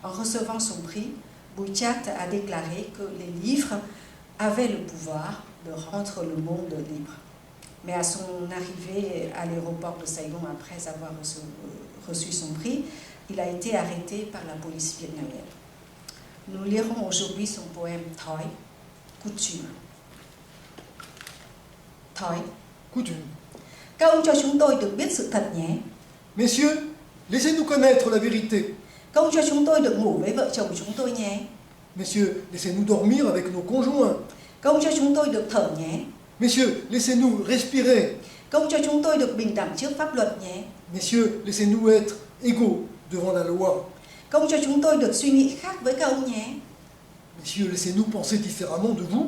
En recevant son prix, Bouchat a déclaré que les livres avaient le pouvoir de rendre le monde libre. Mais à son arrivée à l'aéroport de Saigon après avoir reçu son prix, il a été arrêté par la police vietnamienne. Nous lirons aujourd'hui son poème Thói, coutume. Thói. Coutume. Các ông cho chúng tôi được biết sự thật nhé. Messieurs, laissez-nous connaître la vérité. Các ông cho chúng tôi được ngủ với vợ chồng chúng tôi nhé. Messieurs, laissez-nous dormir avec nos conjoints. Các ông cho chúng tôi được thở nhé. Messieurs, laissez-nous respirer. Các ông cho chúng tôi được bình đẳng trước pháp luật nhé. Messieurs, laissez-nous être égaux devant la loi. Các ông cho chúng tôi được suy nghĩ khác với các ông nhé. Messieurs, laissez-nous penser différemment de vous.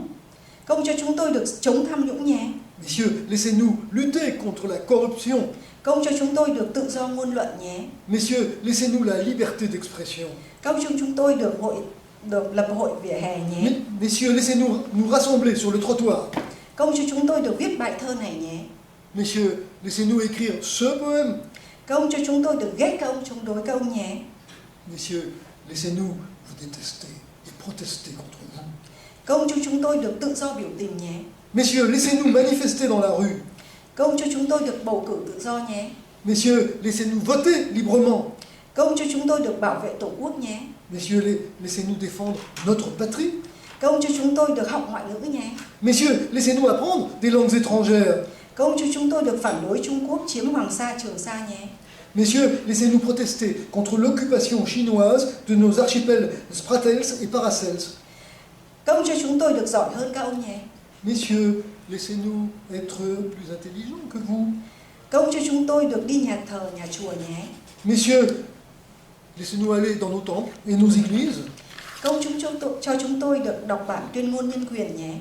Các ông cho chúng tôi được chống tham nhũng nhé. Messieurs, laissez-nous lutter contre la corruption. Các ông cho chúng tôi được tự do ngôn luận nhé. Messieurs, laissez-nous la liberté d'expression. Các ông cho chúng tôi được lập hội vỉa hè nhé. Messieurs, laissez-nous nous rassembler sur le trottoir. Các ông cho chúng tôi được viết bài thơ này nhé. Messieurs, laissez-nous écrire ce poème. Các ông cho chúng tôi được ghét các ông chống đối các ông nhé. Messieurs, laissez-nous vous détester et protester contre vous. Các ông cho chúng tôi được tự do biểu tình nhé. Messieurs, laissez-nous manifester dans la rue. Các ông cho chúng tôi được bầu cử tự do nhé. Messieurs, laissez-nous voter librement. Các ông cho chúng tôi được bảo vệ tổ quốc nhé. Messieurs, laissez-nous défendre notre patrie. Các ông cho chúng tôi được học ngoại ngữ nhé. Messieurs, laissez-nous apprendre des langues étrangères. Các ông cho chúng tôi được phản đối Trung Quốc chiếm Hoàng Sa, Trường Sa nhé. Messieurs, laissez-nous protester contre l'occupation chinoise de nos archipels Spratels et Paracels. Các ông cho chúng tôi được giỏi hơn các ông nhé. Messieurs, laissez-nous être plus intelligents que vous. Các ông cho chúng tôi được đi nhà thờ, nhà chùa nhé. Messieurs, laissez-nous aller dans nos temples et nos églises. Các ông cho chúng tôi được đọc bản tuyên ngôn nhân quyền nhé.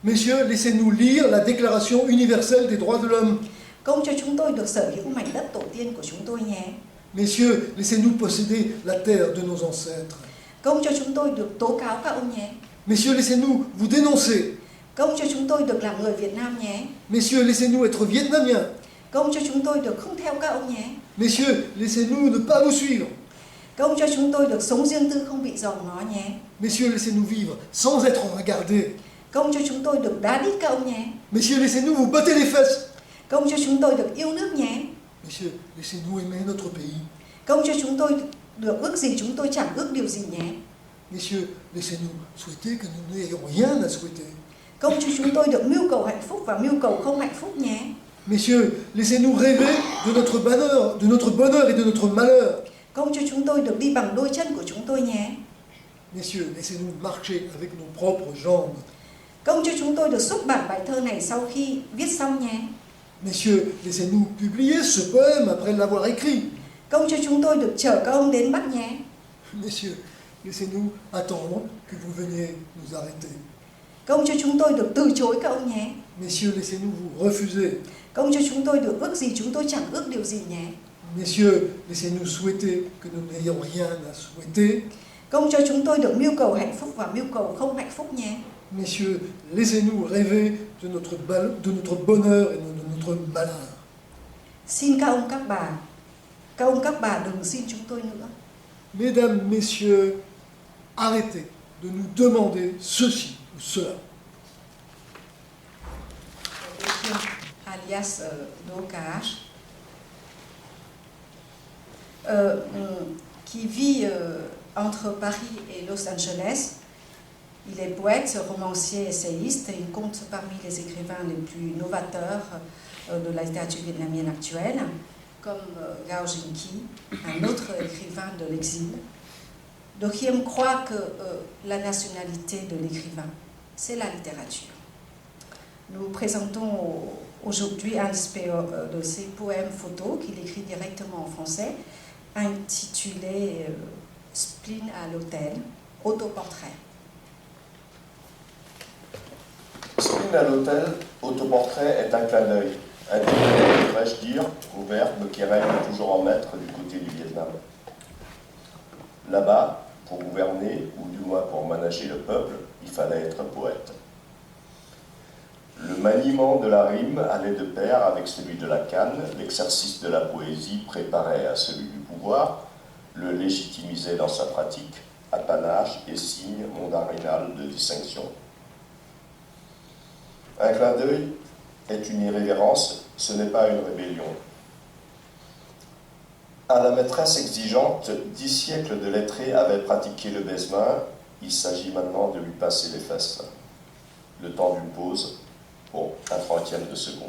Messieurs, laissez-nous lire la Déclaration universelle des droits de l'homme. Các ông cho chúng tôi được sở hữu mảnh đất tổ tiên của chúng tôi nhé. Messieurs, laissez-nous posséder la terre de nos ancêtres. Các ông cho chúng tôi được tố cáo các ông nhé. Messieurs, laissez-nous vous dénoncer. Các ông cho chúng tôi được làm người Việt Nam nhé. Messieurs, laissez-nous être vietnamiens. Các ông cho chúng tôi được không theo các ông nhé. Messieurs, laissez-nous ne pas vous suivre. Các ông cho chúng tôi được sống riêng tư không bị dòm ngó nhé. Messieurs, laissez-nous vivre sans être regardés. Các ông cho chúng tôi được đá đít các ông nhé. Messieurs, laissez-nous vous botter les fesses. Các ông cho chúng tôi được yêu nước nhé. Messieurs, laissez-nous aimer notre pays. Các ông cho chúng tôi được ước gì chúng tôi chẳng ước điều gì nhé. Messieurs, laissez-nous souhaiter que nous n'ayons rien à souhaiter. Các ông cho chúng tôi được mưu cầu hạnh phúc và mưu cầu không hạnh phúc nhé. Messieurs, laissez-nous rêver de notre bonheur et de notre malheur. Các ông cho chúng tôi được đi bằng đôi chân của chúng tôi nhé. Messieurs, laissez-nous marcher avec nos propres jambes. Các ông cho chúng tôi được xuất bản bài thơ này sau khi viết xong nhé. Messieurs, laissez-nous publier ce poème après l'avoir écrit. Các ông cho chúng tôi được chở các ông đến bắt nhé. Messieurs, laissez-nous attendre que vous veniez nous arrêter. Các ông cho chúng tôi được từ chối các ông nhé. Messieurs, laissez-nous vous refuser. Các ông cho chúng tôi được ước gì chúng tôi chẳng ước điều gì nhé. Messieurs, laissez-nous souhaiter que nous n'ayons rien à souhaiter. Các ông cho chúng tôi được mưu cầu hạnh phúc và mưu cầu không hạnh phúc nhé. Messieurs, laissez-nous rêver de notre bonheur et de notre malheur. Xin các ông các bà đừng xin chúng tôi nữa. Mesdames, Messieurs, arrêtez de nous demander ceci ou cela. Alias Dokash, qui vit entre Paris et Los Angeles. Il est poète, romancier, essayiste et il compte parmi les écrivains les plus novateurs de la littérature vietnamienne actuelle, comme Ngao Dinh Chi, un autre écrivain de l'exil. Do Khiem croit que la nationalité de l'écrivain, c'est la littérature. Nous présentons aujourd'hui un de ses poèmes photos qu'il écrit directement en français, intitulé Spleen à l'hôtel, autoportrait. Spleen à l'hôtel, autoportrait est un clin d'œil, un déclic, devrais-je dire, au verbe qui règne toujours en maître du côté du Vietnam. Là-bas, pour gouverner, ou du moins pour manager le peuple, il fallait être poète. Le maniement de la rime allait de pair avec celui de la canne, l'exercice de la poésie préparait à celui du pouvoir, le légitimisait dans sa pratique, apanage et signe mandarinal de distinction. Un clin d'œil est une irrévérence, ce n'est pas une rébellion. À la maîtresse exigeante, 10 siècles de lettrés avaient pratiqué le baise-main, il s'agit maintenant de lui passer les fesses. Le temps d'une pause, pour un 30e de seconde.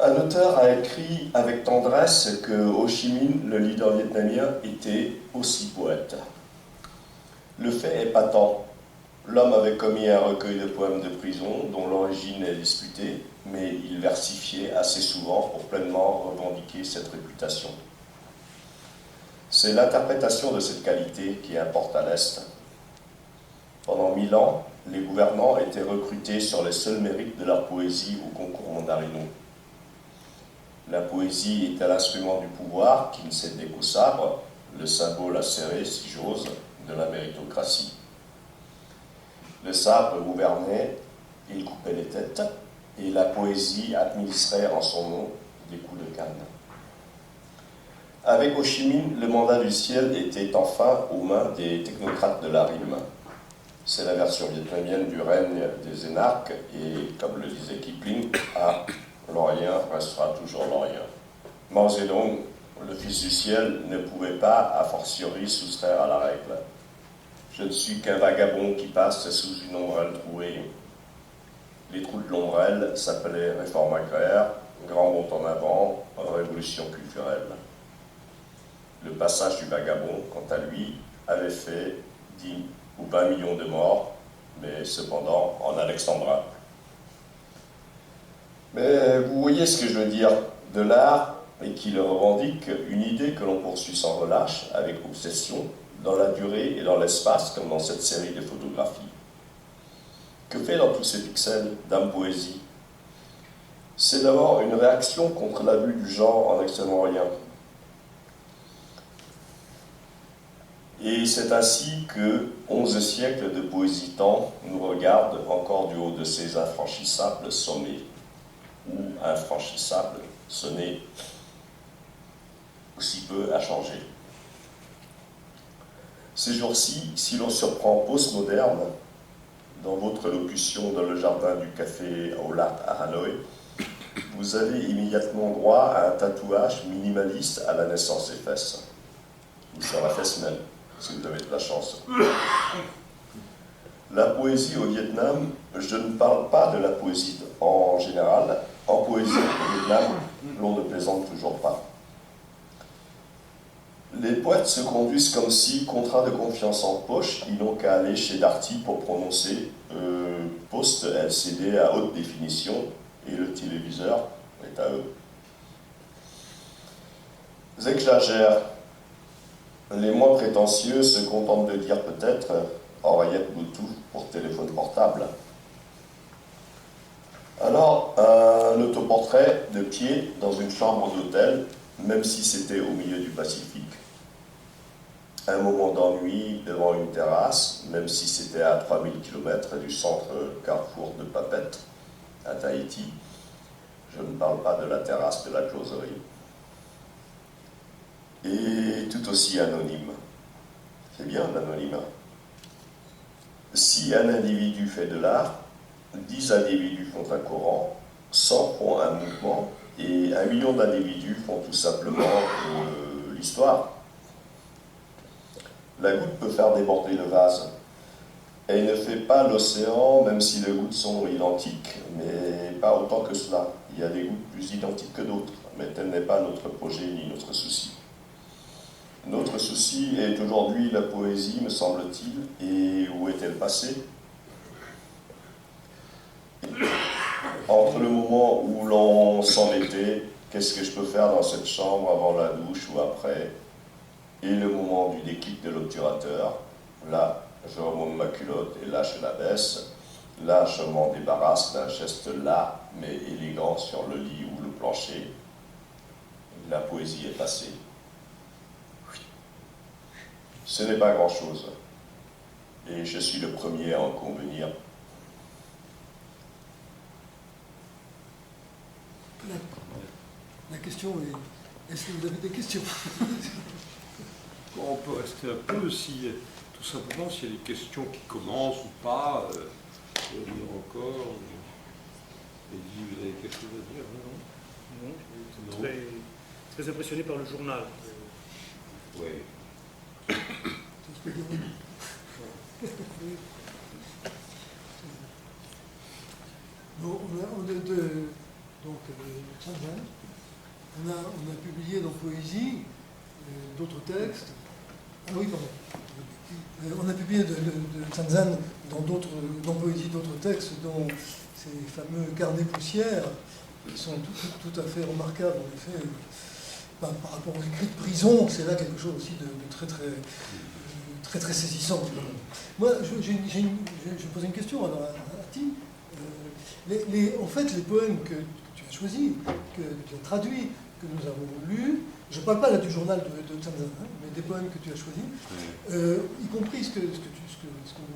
Un auteur a écrit avec tendresse que Ho Chi Minh, le leader vietnamien, était aussi poète. Le fait est patent. L'homme avait commis un recueil de poèmes de prison dont l'origine est disputée, mais il versifiait assez souvent pour pleinement revendiquer cette réputation. C'est l'interprétation de cette qualité qui importe à l'Est. Pendant 1000 ans, les gouvernants étaient recrutés sur les seuls mérites de leur poésie au concours mandarinaux. La poésie était l'instrument du pouvoir qui ne cédait qu'au sabre, le symbole acéré, si j'ose, de la méritocratie. Le sabre gouvernait, il coupait les têtes, et la poésie administrait en son nom des coups de canne. Avec Ho Chi Minh, le mandat du ciel était enfin aux mains des technocrates de la rime. C'est la version vietnamienne du règne des énarques, et comme le disait Kipling, l'Orient restera toujours l'Orient. Mao Zedong, le fils du ciel, ne pouvait pas, a fortiori, soustraire à la règle. Je ne suis qu'un vagabond qui passe sous une ombrelle trouée. Les trous de l'ombrelle s'appelaient réforme agraire, grand bond en avant, révolution culturelle. Le passage du vagabond, quant à lui, avait fait 10 ou 20 millions de morts, mais cependant en alexandrin. Mais vous voyez ce que je veux dire, de l'art, et qui le revendique, une idée que l'on poursuit sans relâche, avec obsession, dans la durée et dans l'espace, comme dans cette série de photographies. Que fait dans tous ces pixels Dame Poésie? C'est d'abord une réaction contre l'abus du genre en Extrême-Orient. Et c'est ainsi que 11 siècles de poésie temps nous regardent encore du haut de ces infranchissables sommets, ou infranchissables sonnets, aussi peu à changer. Ces jours-ci, si l'on surprend postmoderne, dans votre locution dans le jardin du café Aulat à Hanoï, vous avez immédiatement droit à un tatouage minimaliste à la naissance des fesses, ou sur la fesse même, si vous avez de la chance. La poésie au Vietnam, je ne parle pas de la poésie en général. En poésie au Vietnam, l'on ne plaisante toujours pas. Les poètes se conduisent comme si, contraints de confiance en poche, ils n'ont qu'à aller chez Darty pour prononcer post LCD à haute définition et le téléviseur est à eux. J'exagère. Les moins prétentieux se contentent de dire peut-être oreillette Bluetooth pour téléphone portable. Alors, un autoportrait de pied dans une chambre d'hôtel, même si c'était au milieu du Pacifique. Un moment d'ennui devant une terrasse, même si c'était à 3000 km du centre Carrefour de Papette, à Tahiti. Je ne parle pas de la terrasse de la closerie. Et tout aussi anonyme. C'est bien l'anonymat. Si un individu fait de l'art, 10 individus font un courant, 100 font un mouvement, et 1 million d'individus font tout simplement l'histoire. La goutte peut faire déborder le vase. Elle ne fait pas l'océan, même si les gouttes sont identiques, mais pas autant que cela. Il y a des gouttes plus identiques que d'autres, mais tel n'est pas notre projet ni notre souci. Notre souci est aujourd'hui la poésie, me semble-t-il, et où est-elle passée? Entre le moment où l'on s'embêtait, qu'est-ce que je peux faire dans cette chambre avant la douche ou après, et le moment du déclic de l'obturateur, là, je remonte ma culotte et là, je la baisse. Là, je m'en débarrasse d'un geste là, mais élégant sur le lit ou le plancher. La poésie est passée. Ce n'est pas grand-chose. Et je suis le premier à en convenir. La question est, est-ce que vous avez des questions? On peut rester un peu si, tout simplement, s'il y a des questions qui commencent ou pas, on va dire encore. Eddie, vous avez quelque chose à dire? Non, non. Très, très impressionné par le journal. Oui. Bon, on a publié dans Poésie d'autres textes. Ah oui, pardon. On a publié de Tanzan dans Poésie d'autres textes, dont ces fameux carnets poussières, qui sont tout à fait remarquables, en effet. Par rapport aux écrits de prison, c'est là quelque chose aussi de très saisissant. Moi, je pose une question alors à Tim. En fait, les poèmes que tu as choisis, que tu as traduits, que nous avons lus, je ne parle pas là du journal de Tanzan, hein, mais des poèmes que tu as choisis, y compris ce que nous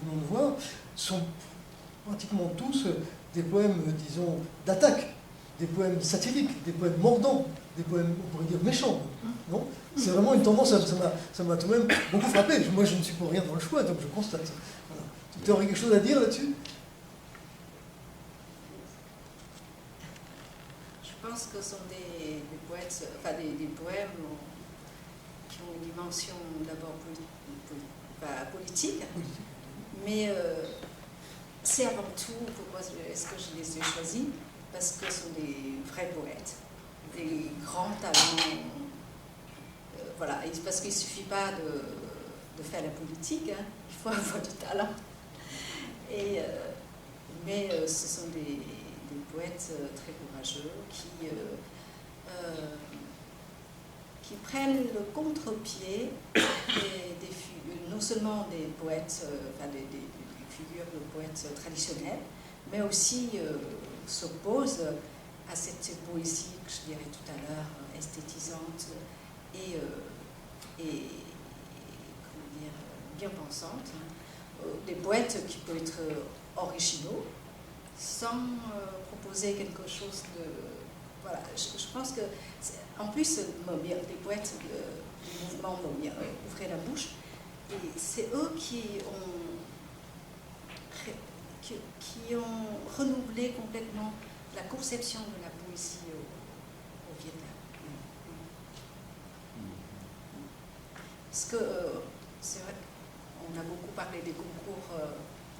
venons de voir, sont pratiquement tous des poèmes, disons, d'attaque, des poèmes satiriques, des poèmes mordants, des poèmes, on pourrait dire, méchants. Non ? C'est vraiment une tendance, ça m'a tout de même beaucoup frappé. Moi, je ne suis pour rien dans le choix, donc je constate. Voilà. Tu aurais quelque chose à dire là-dessus ? Je pense que ce sont des poètes, enfin des poèmes qui ont une dimension d'abord politique, mais c'est avant tout, pourquoi est-ce que je les ai choisis? Parce que ce sont des vrais poètes, des grands talents. Voilà, parce qu'il ne suffit pas de faire la politique, hein, il faut avoir du talent. Mais ce sont des poètes très courageux qui prennent le contre-pied non seulement des poètes, des figures de poètes traditionnels, mais aussi s'opposent à cette poésie que je dirais tout à l'heure, esthétisante et comment dire, bien pensante. Des poètes qui peuvent être originaux, sans proposer quelque chose de... Voilà, je pense que, en plus, les poètes du mouvement Ouvrez la bouche, et c'est eux qui ont renouvelé complètement la conception de la poésie au Vietnam. Parce que, c'est vrai qu'on a beaucoup parlé des concours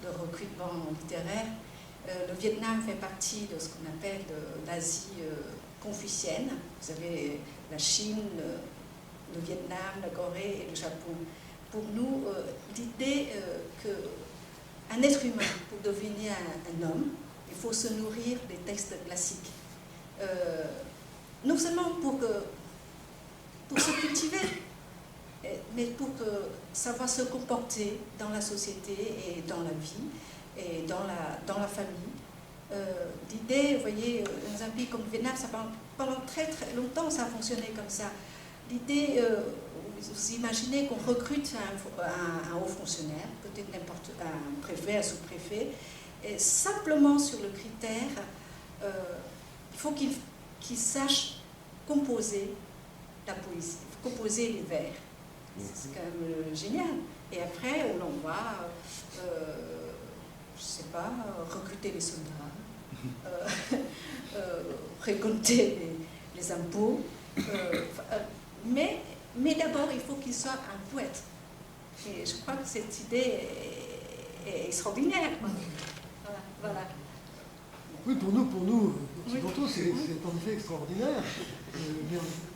de recrutement littéraire. Le Vietnam fait partie de ce qu'on appelle l'Asie confucienne. Vous avez la Chine, le Vietnam, la Corée et le Japon. Pour nous, l'idée qu'un être humain, pour devenir un homme, il faut se nourrir des textes classiques. Non seulement pour se cultiver, mais pour savoir se comporter dans la société et dans la vie et dans la famille. L'idée, vous voyez, dans un pays comme le Vietnam, pendant très très longtemps, ça a fonctionné comme ça. L'idée, vous imaginez qu'on recrute un haut fonctionnaire, peut-être n'importe un préfet, un sous-préfet, et simplement sur le critère, il faut qu'il sache composer la poésie, composer les vers. C'est quand même génial. Et après, on va, je ne sais pas, recruter les soldats, récolter les impôts. Mais d'abord, il faut qu'il soit un poète. Et je crois que cette idée est extraordinaire. Voilà. Oui, pour nous occidentaux, c'est en effet extraordinaire.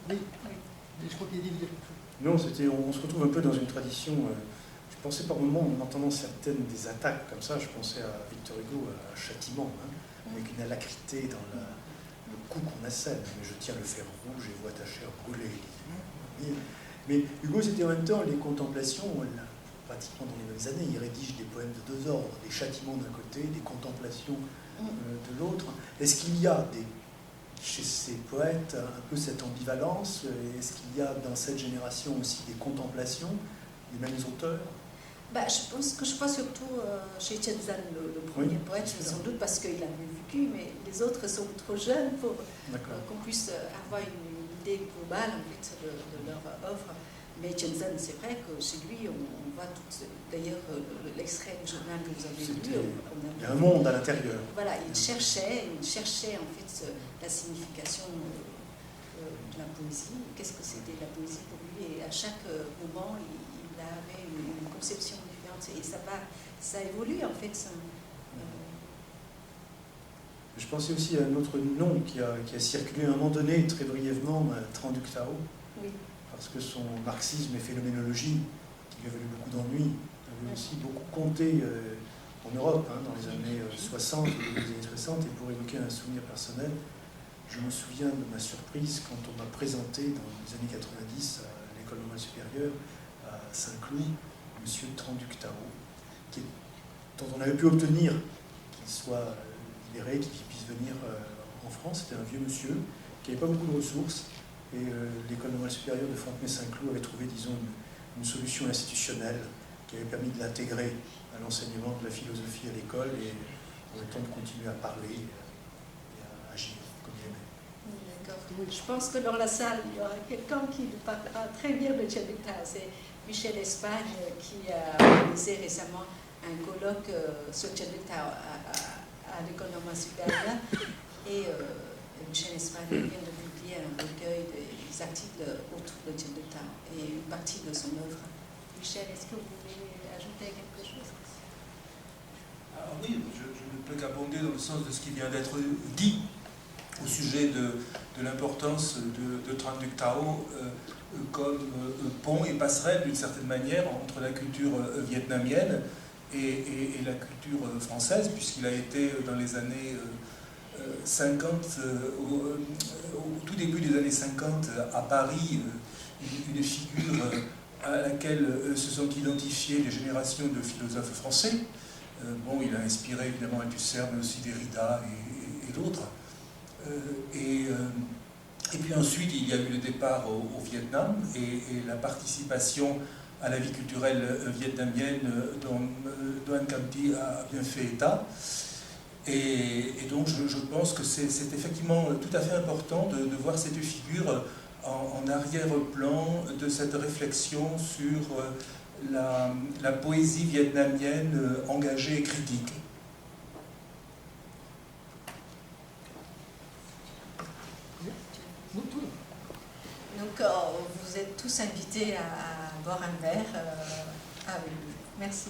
Mais oui, je crois qu'il y a dit quelque chose. Non, on se retrouve un peu dans une tradition. Je pensais par moments, en entendant certaines des attaques comme ça, je pensais à Victor Hugo, à Châtiment, avec une alacrité dans le coup qu'on assène. Mais je tiens le fer rouge et vois ta chair brûler. Mais Hugo, c'était en même temps les contemplations, pratiquement dans les mêmes années. Il rédige des poèmes de deux ordres, des châtiments d'un côté, des contemplations de l'autre. Est-ce qu'il y a chez ces poètes un peu cette ambivalence? Est-ce qu'il y a dans cette génération aussi des contemplations, les mêmes auteurs? Je pense que je vois surtout chez Chenzen, le premier poète, sans doute parce qu'il a vécu, mais les autres sont trop jeunes pour qu'on puisse avoir une idée globale en fait, de leur œuvre. Mais Chenzen, c'est vrai que chez lui, on voit tout. D'ailleurs, l'extrait du journal que vous avez lu, il y a un monde à l'intérieur. Voilà, il cherchait en fait la signification de la poésie. Qu'est-ce que c'était la poésie pour lui? Et à chaque moment, il avait une conception différente. Et ça évolue en fait. Je pensais aussi à un autre nom qui a circulé à un moment donné, très brièvement, Tranduk Tao. Oui. Parce que son marxisme et phénoménologie, qui lui a valu beaucoup d'ennuis, avait aussi beaucoup compté en Europe, dans les années 60, au début des années 60. Et pour évoquer un souvenir personnel, je me souviens de ma surprise quand on m'a présenté dans les années 90 à l'école normale supérieure à Saint-Cloud, M. Tranduk Tao, dont on avait pu obtenir qu'il soit libéré, qu'il puisse venir en France. C'était un vieux monsieur qui n'avait pas beaucoup de ressources. Et l'école normale supérieure de Fontenay-Saint-Cloud avait trouvé, disons, une solution institutionnelle qui avait permis de l'intégrer à l'enseignement de la philosophie à l'école et en même temps de continuer à parler et à agir comme il aimait. D'accord. Je pense que dans la salle, il y aura quelqu'un qui nous parlera très bien de Tranduk Tao. C'est Michel Espagne qui a organisé récemment un colloque sur Tranduk Tao à l'école normale supérieure. Et Michel Espagne vient de publier un recueil des articles autour de Tranduk Tao et une partie de son œuvre. Michel, est-ce que vous voulez ajouter quelque chose? Alors oui, je ne peux qu'abonder dans le sens de ce qui vient d'être dit au sujet de l'importance de Tranduk Tao comme pont et passerelle d'une certaine manière entre la culture vietnamienne et la culture française, puisqu'il a été dans les années 50, au tout début des années 50, à Paris, une figure à laquelle se sont identifiées des générations de philosophes français. Il a inspiré évidemment Althusser, mais aussi Derrida et d'autres. Et puis ensuite, il y a eu le départ au Vietnam et la participation à la vie culturelle vietnamienne dont Doan Cam Thi a bien fait état. Et donc je pense que c'est effectivement tout à fait important de voir cette figure en arrière-plan de cette réflexion sur la poésie vietnamienne engagée et critique. Donc vous êtes tous invités à boire un verre avec nous. Merci.